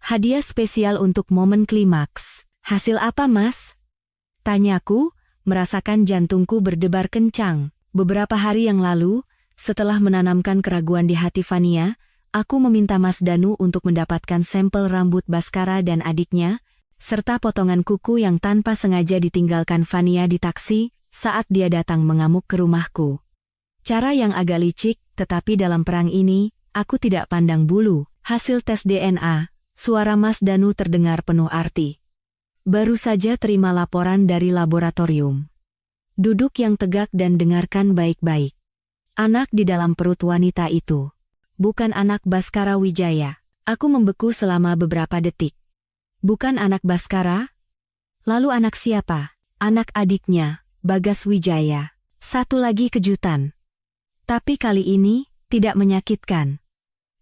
Hadiah spesial untuk momen klimaks. Hasil apa, Mas? Tanyaku, merasakan jantungku berdebar kencang. Beberapa hari yang lalu, setelah menanamkan keraguan di hati Fania, aku meminta Mas Danu untuk mendapatkan sampel rambut Baskara dan adiknya, serta potongan kuku yang tanpa sengaja ditinggalkan Fania di taksi saat dia datang mengamuk ke rumahku. Cara yang agak licik, tetapi dalam perang ini, aku tidak pandang bulu. Hasil tes DNA, suara Mas Danu terdengar penuh arti. Baru saja terima laporan dari laboratorium. Duduk yang tegak dan dengarkan baik-baik. Anak di dalam perut wanita itu bukan anak Baskara Wijaya. Aku membeku selama beberapa detik. Bukan anak Baskara? Lalu anak siapa? Anak adiknya, Bagas Wijaya. Satu lagi kejutan. Tapi kali ini, tidak menyakitkan.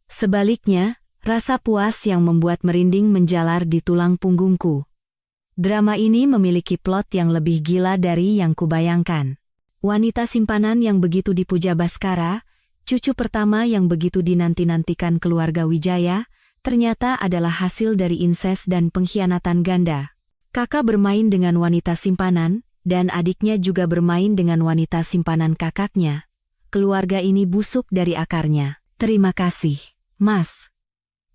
Sebaliknya, rasa puas yang membuat merinding menjalar di tulang punggungku. Drama ini memiliki plot yang lebih gila dari yang kubayangkan. Wanita simpanan yang begitu dipuja Baskara, cucu pertama yang begitu dinanti-nantikan keluarga Wijaya, ternyata adalah hasil dari inses dan pengkhianatan ganda. Kakak bermain dengan wanita simpanan, dan adiknya juga bermain dengan wanita simpanan kakaknya. Keluarga ini busuk dari akarnya. Terima kasih, Mas.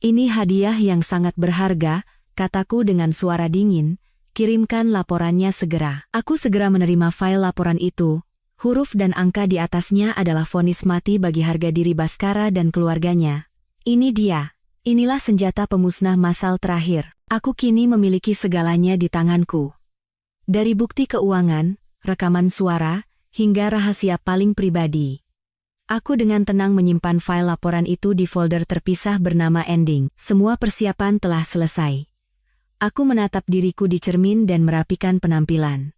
Ini hadiah yang sangat berharga, kataku dengan suara dingin. Kirimkan laporannya segera. Aku segera menerima file laporan itu. Huruf dan angka di atasnya adalah vonis mati bagi harga diri Baskara dan keluarganya. Ini dia. Inilah senjata pemusnah massal terakhir. Aku kini memiliki segalanya di tanganku. Dari bukti keuangan, rekaman suara, hingga rahasia paling pribadi. Aku dengan tenang menyimpan file laporan itu di folder terpisah bernama ending. Semua persiapan telah selesai. Aku menatap diriku di cermin dan merapikan penampilan.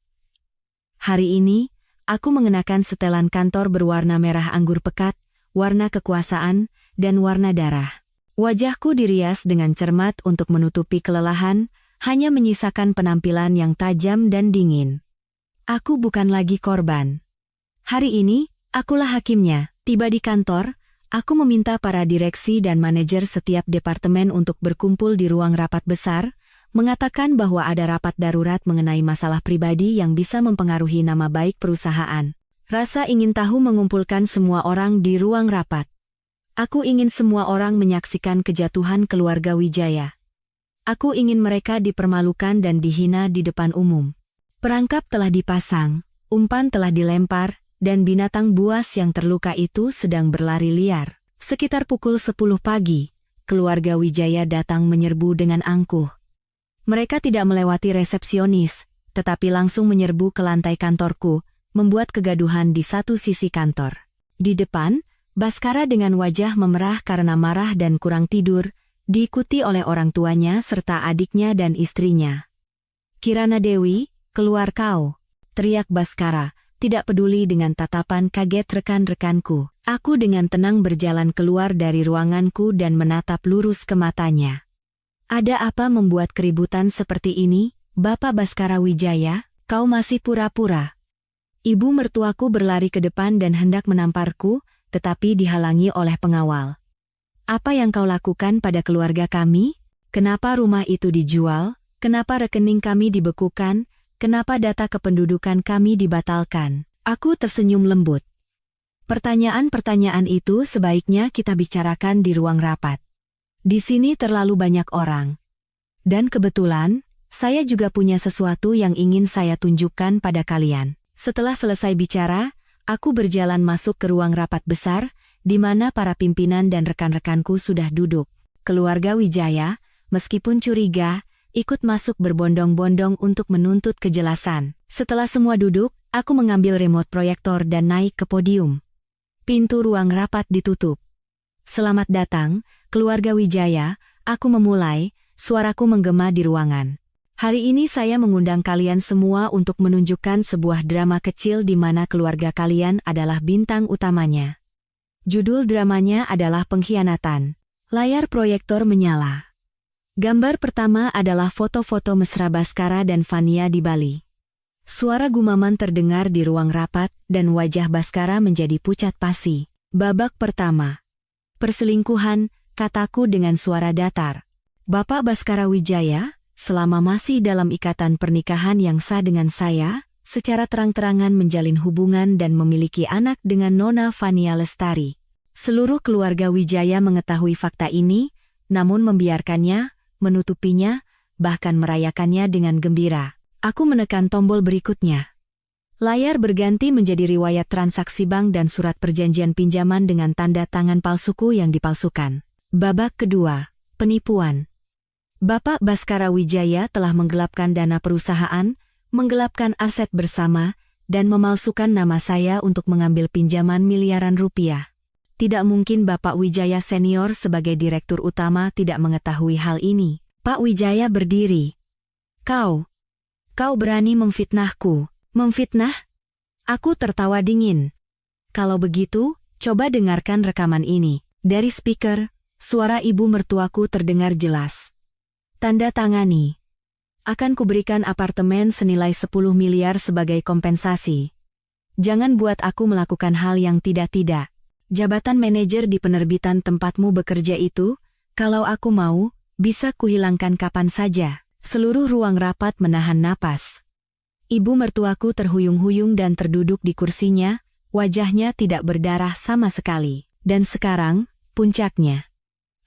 Hari ini, aku mengenakan setelan kantor berwarna merah anggur pekat, warna kekuasaan, dan warna darah. Wajahku dirias dengan cermat untuk menutupi kelelahan, hanya menyisakan penampilan yang tajam dan dingin. Aku bukan lagi korban. Hari ini, akulah hakimnya. Tiba di kantor, aku meminta para direksi dan manajer setiap departemen untuk berkumpul di ruang rapat besar, mengatakan bahwa ada rapat darurat mengenai masalah pribadi yang bisa mempengaruhi nama baik perusahaan. Rasa ingin tahu mengumpulkan semua orang di ruang rapat. Aku ingin semua orang menyaksikan kejatuhan keluarga Wijaya. Aku ingin mereka dipermalukan dan dihina di depan umum. Perangkap telah dipasang, umpan telah dilempar, dan binatang buas yang terluka itu sedang berlari liar. Sekitar pukul 10 pagi, keluarga Wijaya datang menyerbu dengan angkuh. Mereka tidak melewati resepsionis, tetapi langsung menyerbu ke lantai kantorku, membuat kegaduhan di satu sisi kantor. Di depan, Baskara dengan wajah memerah karena marah dan kurang tidur, diikuti oleh orang tuanya serta adiknya dan istrinya. Kirana Dewi, keluar kau, teriak Baskara, tidak peduli dengan tatapan kaget rekan-rekanku. Aku dengan tenang berjalan keluar dari ruanganku dan menatap lurus ke matanya. Ada apa membuat keributan seperti ini, Bapak Baskara Wijaya? Kau masih pura-pura. Ibu mertuaku berlari ke depan dan hendak menamparku, tetapi dihalangi oleh pengawal. Apa yang kau lakukan pada keluarga kami? Kenapa rumah itu dijual? Kenapa rekening kami dibekukan? Kenapa data kependudukan kami dibatalkan? Aku tersenyum lembut. Pertanyaan-pertanyaan itu sebaiknya kita bicarakan di ruang rapat. Di sini terlalu banyak orang. Dan kebetulan, saya juga punya sesuatu yang ingin saya tunjukkan pada kalian. Setelah selesai bicara, aku berjalan masuk ke ruang rapat besar, di mana para pimpinan dan rekan-rekanku sudah duduk. Keluarga Wijaya, meskipun curiga, ikut masuk berbondong-bondong untuk menuntut kejelasan. Setelah semua duduk, aku mengambil remote proyektor dan naik ke podium. Pintu ruang rapat ditutup. Selamat datang, keluarga Wijaya, aku memulai, suaraku menggema di ruangan. Hari ini saya mengundang kalian semua untuk menunjukkan sebuah drama kecil di mana keluarga kalian adalah bintang utamanya. Judul dramanya adalah Pengkhianatan. Layar proyektor menyala. Gambar pertama adalah foto-foto mesra Baskara dan Fania di Bali. Suara gumaman terdengar di ruang rapat dan wajah Baskara menjadi pucat pasi. Babak pertama. Perselingkuhan, kataku dengan suara datar. Bapak Baskara Wijaya, selama masih dalam ikatan pernikahan yang sah dengan saya, secara terang-terangan menjalin hubungan dan memiliki anak dengan Nona Fania Lestari. Seluruh keluarga Wijaya mengetahui fakta ini, namun membiarkannya, menutupinya, bahkan merayakannya dengan gembira. Aku menekan tombol berikutnya. Layar berganti menjadi riwayat transaksi bank dan surat perjanjian pinjaman dengan tanda tangan palsuku yang dipalsukan. Babak kedua, penipuan. Bapak Baskara Wijaya telah menggelapkan dana perusahaan, menggelapkan aset bersama, dan memalsukan nama saya untuk mengambil pinjaman miliaran rupiah. Tidak mungkin Bapak Wijaya senior sebagai direktur utama tidak mengetahui hal ini. Pak Wijaya berdiri. Kau berani memfitnahku. Memfitnah? Aku tertawa dingin. Kalau begitu, coba dengarkan rekaman ini. Dari speaker, suara ibu mertuaku terdengar jelas. Tanda tangani. Akan kuberikan apartemen senilai 10 miliar sebagai kompensasi. Jangan buat aku melakukan hal yang tidak-tidak. Jabatan manajer di penerbitan tempatmu bekerja itu, kalau aku mau, bisa kuhilangkan kapan saja. Seluruh ruang rapat menahan napas. Ibu mertuaku terhuyung-huyung dan terduduk di kursinya, wajahnya tidak berdarah sama sekali. Dan sekarang, puncaknya.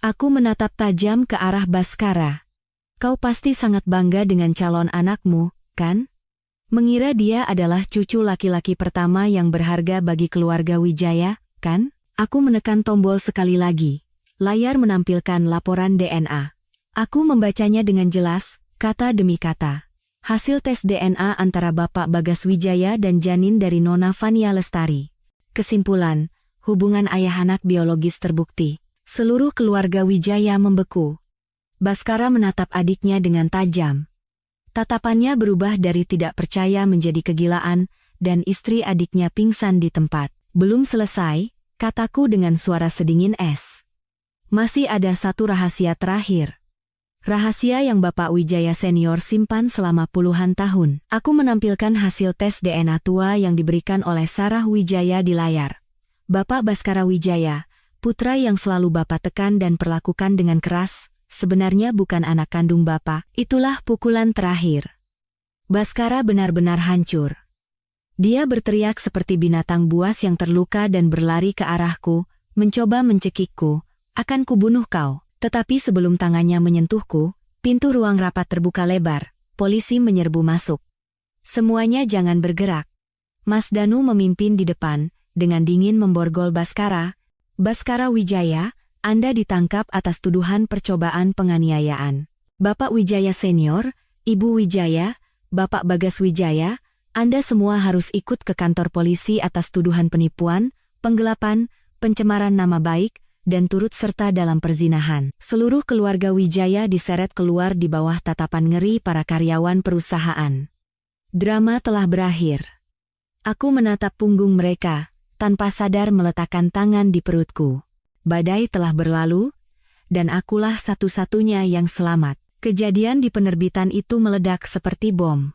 Aku menatap tajam ke arah Baskara. Kau pasti sangat bangga dengan calon anakmu, kan? Mengira dia adalah cucu laki-laki pertama yang berharga bagi keluarga Wijaya, kan? Aku menekan tombol sekali lagi. Layar menampilkan laporan DNA. Aku membacanya dengan jelas, kata demi kata. Hasil tes DNA antara Bapak Bagas Wijaya dan janin dari Nona Fania Lestari. Kesimpulan, hubungan ayah anak biologis terbukti. Seluruh keluarga Wijaya membeku. Baskara menatap adiknya dengan tajam. Tatapannya berubah dari tidak percaya menjadi kegilaan, dan istri adiknya pingsan di tempat. Belum selesai, kataku dengan suara sedingin es. Masih ada satu rahasia terakhir. Rahasia yang Bapak Wijaya senior simpan selama puluhan tahun. Aku menampilkan hasil tes DNA tua yang diberikan oleh Sarah Wijaya di layar. Bapak Baskara Wijaya, putra yang selalu Bapak tekan dan perlakukan dengan keras, sebenarnya bukan anak kandung Bapak. Itulah pukulan terakhir. Baskara benar-benar hancur. Dia berteriak seperti binatang buas yang terluka dan berlari ke arahku, mencoba mencekikku, akan kubunuh kau. Tetapi sebelum tangannya menyentuhku, pintu ruang rapat terbuka lebar, polisi menyerbu masuk. Semuanya jangan bergerak. Mas Danu memimpin di depan, dengan dingin memborgol Baskara. Baskara Wijaya, Anda ditangkap atas tuduhan percobaan penganiayaan. Bapak Wijaya senior, Ibu Wijaya, Bapak Bagas Wijaya, Anda semua harus ikut ke kantor polisi atas tuduhan penipuan, penggelapan, pencemaran nama baik, dan turut serta dalam perzinahan. Seluruh keluarga Wijaya diseret keluar di bawah tatapan ngeri para karyawan perusahaan. Drama telah berakhir. Aku menatap punggung mereka, tanpa sadar meletakkan tangan di perutku. Badai telah berlalu, dan akulah satu-satunya yang selamat. Kejadian di penerbitan itu meledak seperti bom.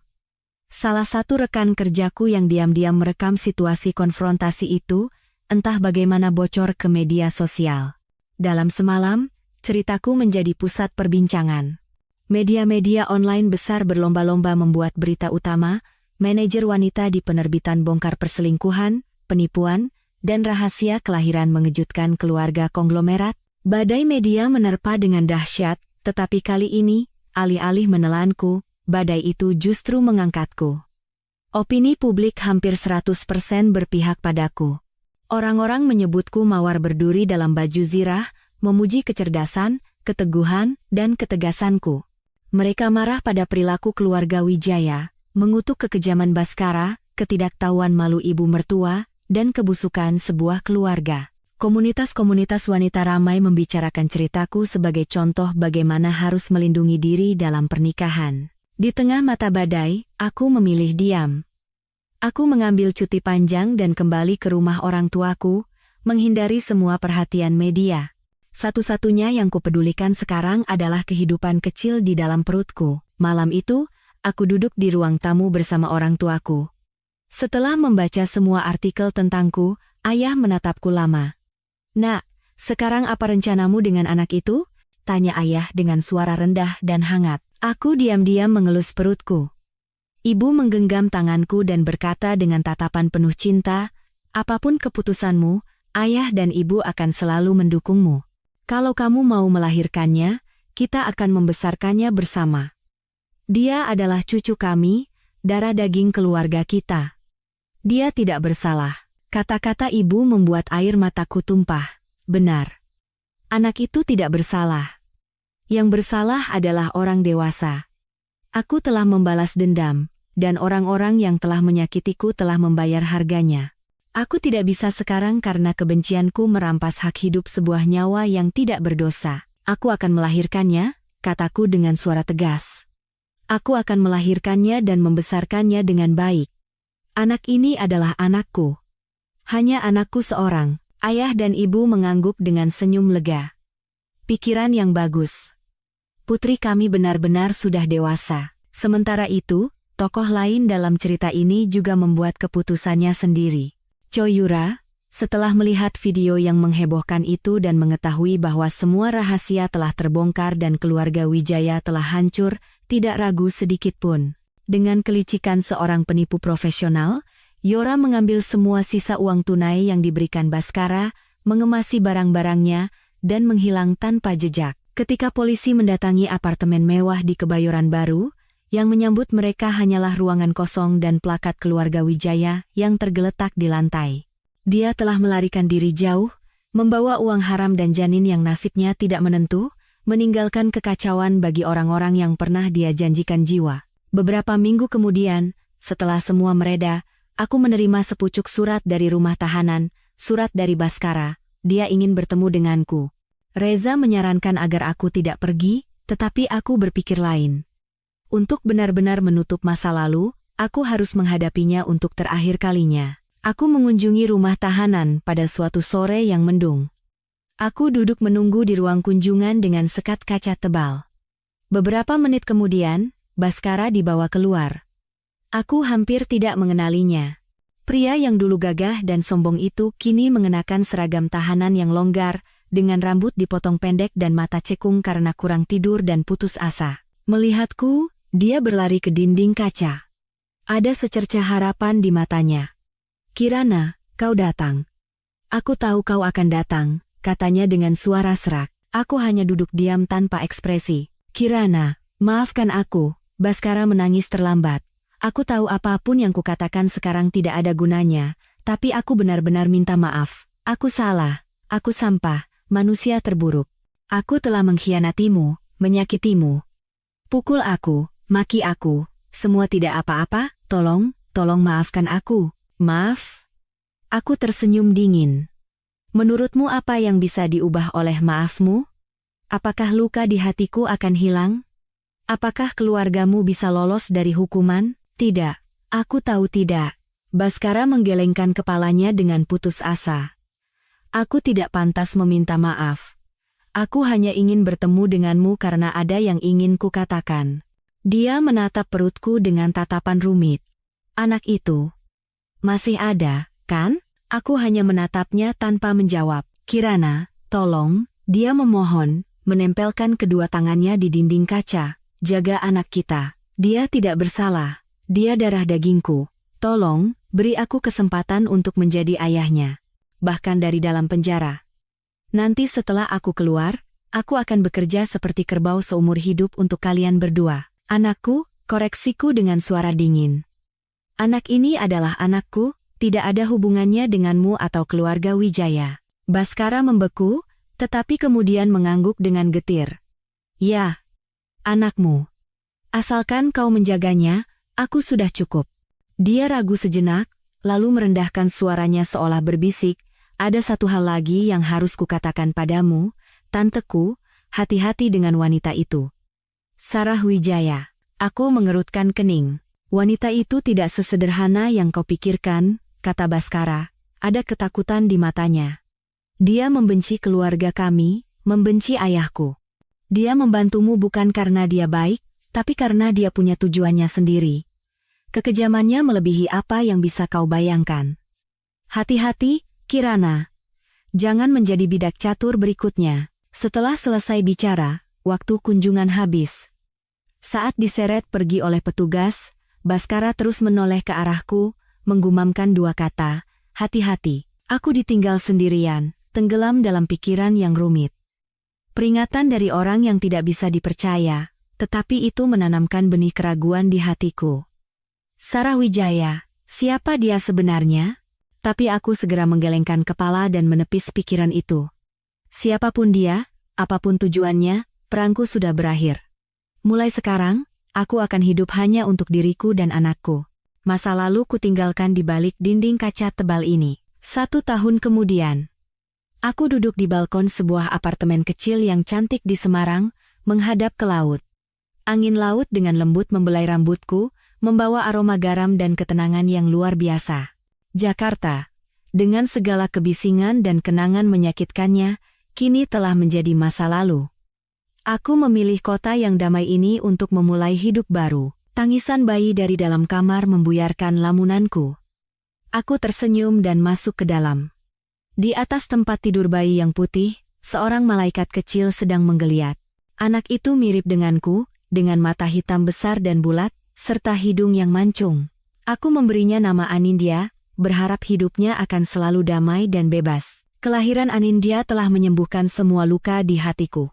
Salah satu rekan kerjaku yang diam-diam merekam situasi konfrontasi itu, entah bagaimana bocor ke media sosial. Dalam semalam, ceritaku menjadi pusat perbincangan. Media-media online besar berlomba-lomba membuat berita utama, manajer wanita di penerbitan bongkar perselingkuhan, penipuan, dan rahasia kelahiran mengejutkan keluarga konglomerat. Badai media menerpa dengan dahsyat, tetapi kali ini, alih-alih menelanku, badai itu justru mengangkatku. Opini publik hampir 100% berpihak padaku. Orang-orang menyebutku mawar berduri dalam baju zirah, memuji kecerdasan, keteguhan, dan ketegasanku. Mereka marah pada perilaku keluarga Wijaya, mengutuk kekejaman Baskara, ketidaktahuan malu ibu mertua, dan kebusukan sebuah keluarga. Komunitas-komunitas wanita ramai membicarakan ceritaku sebagai contoh bagaimana harus melindungi diri dalam pernikahan. Di tengah mata badai, aku memilih diam. Aku mengambil cuti panjang dan kembali ke rumah orang tuaku, menghindari semua perhatian media. Satu-satunya yang kupedulikan sekarang adalah kehidupan kecil di dalam perutku. Malam itu, aku duduk di ruang tamu bersama orang tuaku. Setelah membaca semua artikel tentangku, ayah menatapku lama. "Nak, sekarang apa rencanamu dengan anak itu?" tanya ayah dengan suara rendah dan hangat. Aku diam-diam mengelus perutku. Ibu menggenggam tanganku dan berkata dengan tatapan penuh cinta, "Apapun keputusanmu, ayah dan ibu akan selalu mendukungmu. Kalau kamu mau melahirkannya, kita akan membesarkannya bersama. Dia adalah cucu kami, darah daging keluarga kita. Dia tidak bersalah." Kata-kata ibu membuat air mataku tumpah. Benar. Anak itu tidak bersalah. Yang bersalah adalah orang dewasa. Aku telah membalas dendam, dan orang-orang yang telah menyakitiku telah membayar harganya. Aku tidak bisa sekarang karena kebencianku merampas hak hidup sebuah nyawa yang tidak berdosa. "Aku akan melahirkannya," kataku dengan suara tegas. "Aku akan melahirkannya dan membesarkannya dengan baik. Anak ini adalah anakku. Hanya anakku seorang." Ayah dan ibu mengangguk dengan senyum lega. "Pikiran yang bagus. Putri kami benar-benar sudah dewasa." Sementara itu, tokoh lain dalam cerita ini juga membuat keputusannya sendiri. Choyura, setelah melihat video yang menghebohkan itu dan mengetahui bahwa semua rahasia telah terbongkar dan keluarga Wijaya telah hancur, tidak ragu sedikit pun. Dengan kelicikan seorang penipu profesional, Yora mengambil semua sisa uang tunai yang diberikan Baskara, mengemasi barang-barangnya, dan menghilang tanpa jejak. Ketika polisi mendatangi apartemen mewah di Kebayoran Baru, yang menyambut mereka hanyalah ruangan kosong dan plakat keluarga Wijaya yang tergeletak di lantai. Dia telah melarikan diri jauh, membawa uang haram dan janin yang nasibnya tidak menentu, meninggalkan kekacauan bagi orang-orang yang pernah dia janjikan jiwa. Beberapa minggu kemudian, setelah semua mereda, aku menerima sepucuk surat dari rumah tahanan, surat dari Baskara. Dia ingin bertemu denganku. Reza menyarankan agar aku tidak pergi, tetapi aku berpikir lain. Untuk benar-benar menutup masa lalu, aku harus menghadapinya untuk terakhir kalinya. Aku mengunjungi rumah tahanan pada suatu sore yang mendung. Aku duduk menunggu di ruang kunjungan dengan sekat kaca tebal. Beberapa menit kemudian, Baskara dibawa keluar. Aku hampir tidak mengenalinya. Pria yang dulu gagah dan sombong itu kini mengenakan seragam tahanan yang longgar, dengan rambut dipotong pendek dan mata cekung karena kurang tidur dan putus asa. Melihatku, dia berlari ke dinding kaca. Ada secercah harapan di matanya. "Kirana, kau datang. Aku tahu kau akan datang," katanya dengan suara serak. Aku hanya duduk diam tanpa ekspresi. "Kirana, maafkan aku." Baskara menangis terlambat. "Aku tahu apapun yang kukatakan sekarang tidak ada gunanya, tapi aku benar-benar minta maaf. Aku salah, aku sampah. Manusia terburuk. Aku telah mengkhianatimu, menyakitimu. Pukul aku, maki aku, semua tidak apa-apa, tolong maafkan aku." "Maaf?" Aku tersenyum dingin. "Menurutmu apa yang bisa diubah oleh maafmu? Apakah luka di hatiku akan hilang? Apakah keluargamu bisa lolos dari hukuman?" "Tidak, aku tahu tidak." Baskara menggelengkan kepalanya dengan putus asa. "Aku tidak pantas meminta maaf. Aku hanya ingin bertemu denganmu karena ada yang ingin kukatakan." Dia menatap perutku dengan tatapan rumit. "Anak itu masih ada, kan?" Aku hanya menatapnya tanpa menjawab. "Kirana, tolong," dia memohon, menempelkan kedua tangannya di dinding kaca. "Jaga anak kita. Dia tidak bersalah. Dia darah dagingku. Tolong, beri aku kesempatan untuk menjadi ayahnya. Bahkan dari dalam penjara. Nanti setelah aku keluar, aku akan bekerja seperti kerbau seumur hidup untuk kalian berdua." "Anakku," koreksiku dengan suara dingin. "Anak ini adalah anakku, tidak ada hubungannya denganmu atau keluarga Wijaya." Baskara membeku, tetapi kemudian mengangguk dengan getir. "Ya, anakmu. Asalkan kau menjaganya, aku sudah cukup." Dia ragu sejenak, lalu merendahkan suaranya seolah berbisik, "Ada satu hal lagi yang harus kukatakan padamu, tanteku, hati-hati dengan wanita itu. Sarah Wijaya." Aku mengerutkan kening. Wanita itu tidak sesederhana yang kau pikirkan, kata Baskara. Ada ketakutan di matanya. Dia membenci keluarga kami, membenci ayahku. Dia membantumu bukan karena dia baik, tapi karena dia punya tujuannya sendiri. Kekejamannya melebihi apa yang bisa kau bayangkan. Hati-hati, Kirana. Jangan menjadi bidak catur berikutnya. Setelah selesai bicara, waktu kunjungan habis. Saat diseret pergi oleh petugas, Baskara terus menoleh ke arahku, menggumamkan dua kata, hati-hati. Aku ditinggal sendirian, tenggelam dalam pikiran yang rumit. Peringatan dari orang yang tidak bisa dipercaya, tetapi itu menanamkan benih keraguan di hatiku. Sarah Wijaya, siapa dia sebenarnya? Tapi aku segera menggelengkan kepala dan menepis pikiran itu. Siapapun dia, apapun tujuannya, perangku sudah berakhir. Mulai sekarang, aku akan hidup hanya untuk diriku dan anakku. Masa lalu kutinggalkan di balik dinding kaca tebal ini. 1 tahun kemudian, aku duduk di balkon sebuah apartemen kecil yang cantik di Semarang, menghadap ke laut. Angin laut dengan lembut membelai rambutku, membawa aroma garam dan ketenangan yang luar biasa. Jakarta, dengan segala kebisingan dan kenangan menyakitkannya, kini telah menjadi masa lalu. Aku memilih kota yang damai ini untuk memulai hidup baru. Tangisan bayi dari dalam kamar membuyarkan lamunanku. Aku tersenyum dan masuk ke dalam. Di atas tempat tidur bayi yang putih, seorang malaikat kecil sedang menggeliat. Anak itu mirip denganku, dengan mata hitam besar dan bulat, serta hidung yang mancung. Aku memberinya nama Anindya, berharap hidupnya akan selalu damai dan bebas. Kelahiran Anindya telah menyembuhkan semua luka di hatiku.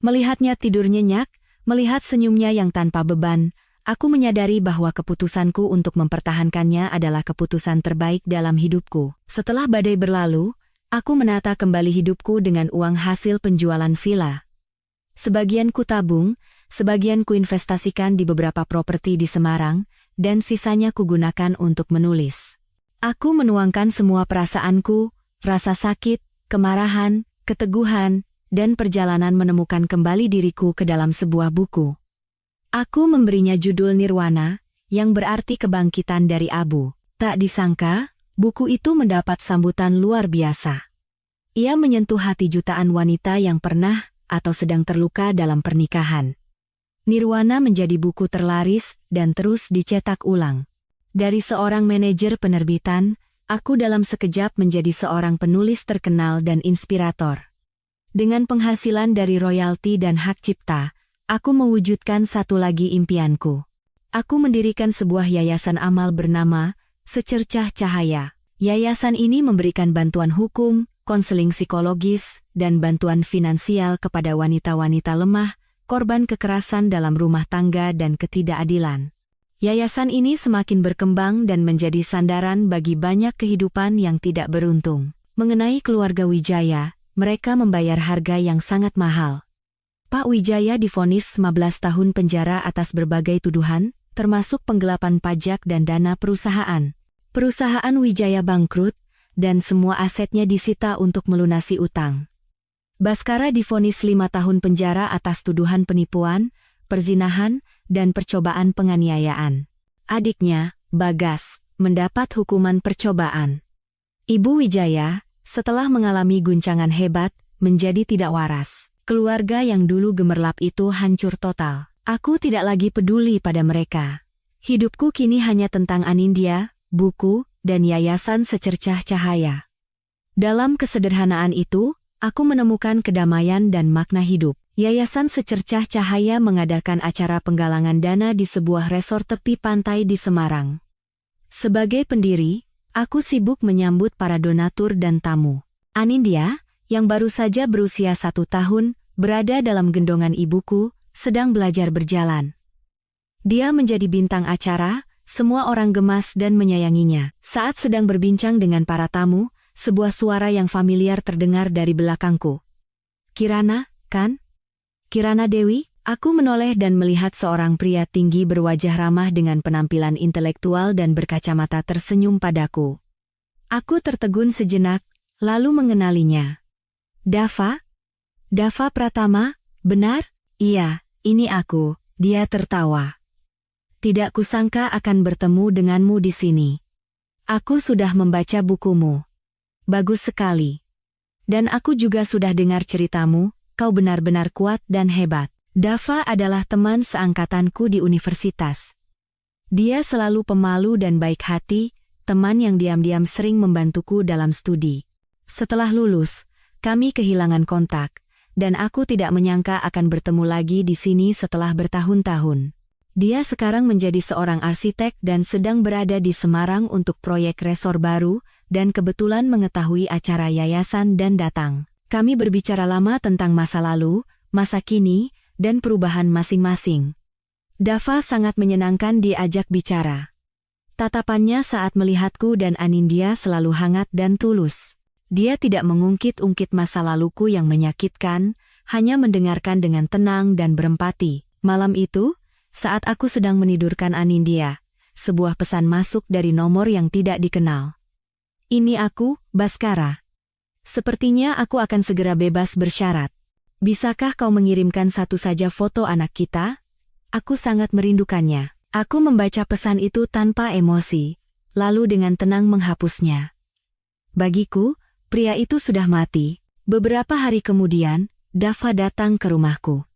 Melihatnya tidur nyenyak, melihat senyumnya yang tanpa beban, aku menyadari bahwa keputusanku untuk mempertahankannya adalah keputusan terbaik dalam hidupku. Setelah badai berlalu, aku menata kembali hidupku dengan uang hasil penjualan villa. Sebagian ku tabung, sebagian ku investasikan di beberapa properti di Semarang, dan sisanya ku gunakan untuk menulis. Aku menuangkan semua perasaanku, rasa sakit, kemarahan, keteguhan, dan perjalanan menemukan kembali diriku ke dalam sebuah buku. Aku memberinya judul Nirwana, yang berarti kebangkitan dari abu. Tak disangka, buku itu mendapat sambutan luar biasa. Ia menyentuh hati jutaan wanita yang pernah atau sedang terluka dalam pernikahan. Nirwana menjadi buku terlaris dan terus dicetak ulang. Dari seorang manajer penerbitan, aku dalam sekejap menjadi seorang penulis terkenal dan inspirator. Dengan penghasilan dari royalti dan hak cipta, aku mewujudkan satu lagi impianku. Aku mendirikan sebuah yayasan amal bernama Secercah Cahaya. Yayasan ini memberikan bantuan hukum, konseling psikologis, dan bantuan finansial kepada wanita-wanita lemah, korban kekerasan dalam rumah tangga dan ketidakadilan. Yayasan ini semakin berkembang dan menjadi sandaran bagi banyak kehidupan yang tidak beruntung. Mengenai keluarga Wijaya, mereka membayar harga yang sangat mahal. Pak Wijaya divonis 15 tahun penjara atas berbagai tuduhan, termasuk penggelapan pajak dan dana perusahaan. Perusahaan Wijaya bangkrut, dan semua asetnya disita untuk melunasi utang. Baskara divonis 5 tahun penjara atas tuduhan penipuan, perzinahan, dan percobaan penganiayaan. Adiknya, Bagas, mendapat hukuman percobaan. Ibu Wijaya, setelah mengalami guncangan hebat, menjadi tidak waras. Keluarga yang dulu gemerlap itu hancur total. Aku tidak lagi peduli pada mereka. Hidupku kini hanya tentang Anindya, buku, dan yayasan Secercah Cahaya. Dalam kesederhanaan itu, aku menemukan kedamaian dan makna hidup. Yayasan Secercah Cahaya mengadakan acara penggalangan dana di sebuah resort tepi pantai di Semarang. Sebagai pendiri, aku sibuk menyambut para donatur dan tamu. Anindya, yang baru saja berusia 1 tahun, berada dalam gendongan ibuku, sedang belajar berjalan. Dia menjadi bintang acara, semua orang gemas dan menyayanginya. Saat sedang berbincang dengan para tamu, sebuah suara yang familiar terdengar dari belakangku. Kirana, kan? Kirana Dewi? Aku menoleh dan melihat seorang pria tinggi berwajah ramah dengan penampilan intelektual dan berkacamata tersenyum padaku. Aku tertegun sejenak, lalu mengenalinya. Dava? Dava Pratama, benar? Iya, ini aku, dia tertawa. Tidak kusangka akan bertemu denganmu di sini. Aku sudah membaca bukumu. Bagus sekali. Dan aku juga sudah dengar ceritamu, kau benar-benar kuat dan hebat. Dava adalah teman seangkatanku di universitas. Dia selalu pemalu dan baik hati, teman yang diam-diam sering membantuku dalam studi. Setelah lulus, kami kehilangan kontak, dan aku tidak menyangka akan bertemu lagi di sini setelah bertahun-tahun. Dia sekarang menjadi seorang arsitek dan sedang berada di Semarang untuk proyek resor baru, dan kebetulan mengetahui acara yayasan dan datang. Kami berbicara lama tentang masa lalu, masa kini, dan perubahan masing-masing. Dava sangat menyenangkan diajak bicara. Tatapannya saat melihatku dan Anindya selalu hangat dan tulus. Dia tidak mengungkit-ungkit masa laluku yang menyakitkan, hanya mendengarkan dengan tenang dan berempati. Malam itu, saat aku sedang menidurkan Anindya, sebuah pesan masuk dari nomor yang tidak dikenal. Ini aku, Baskara. Sepertinya aku akan segera bebas bersyarat. Bisakah kau mengirimkan satu saja foto anak kita? Aku sangat merindukannya. Aku membaca pesan itu tanpa emosi, lalu dengan tenang menghapusnya. Bagiku, pria itu sudah mati. Beberapa hari kemudian, Dava datang ke rumahku.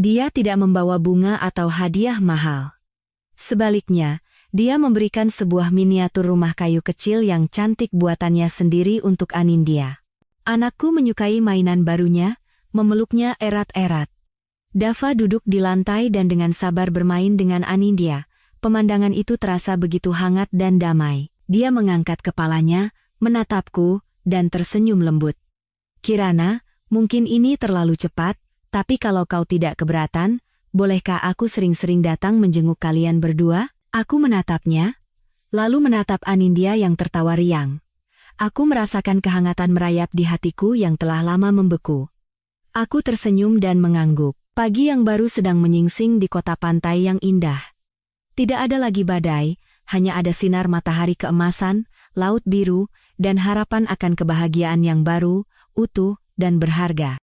Dia tidak membawa bunga atau hadiah mahal. Sebaliknya, dia memberikan sebuah miniatur rumah kayu kecil yang cantik buatannya sendiri untuk Anindya. Anakku menyukai mainan barunya, memeluknya erat-erat. Dava duduk di lantai dan dengan sabar bermain dengan Anindya. Pemandangan itu terasa begitu hangat dan damai. Dia mengangkat kepalanya, menatapku, dan tersenyum lembut. Kirana, mungkin ini terlalu cepat, tapi kalau kau tidak keberatan, bolehkah aku sering-sering datang menjenguk kalian berdua? Aku menatapnya, lalu menatap Anindya yang tertawa riang. Aku merasakan kehangatan merayap di hatiku yang telah lama membeku. Aku tersenyum dan mengangguk. Pagi yang baru sedang menyingsing di kota pantai yang indah. Tidak ada lagi badai, hanya ada sinar matahari keemasan, laut biru, dan harapan akan kebahagiaan yang baru, utuh, dan berharga.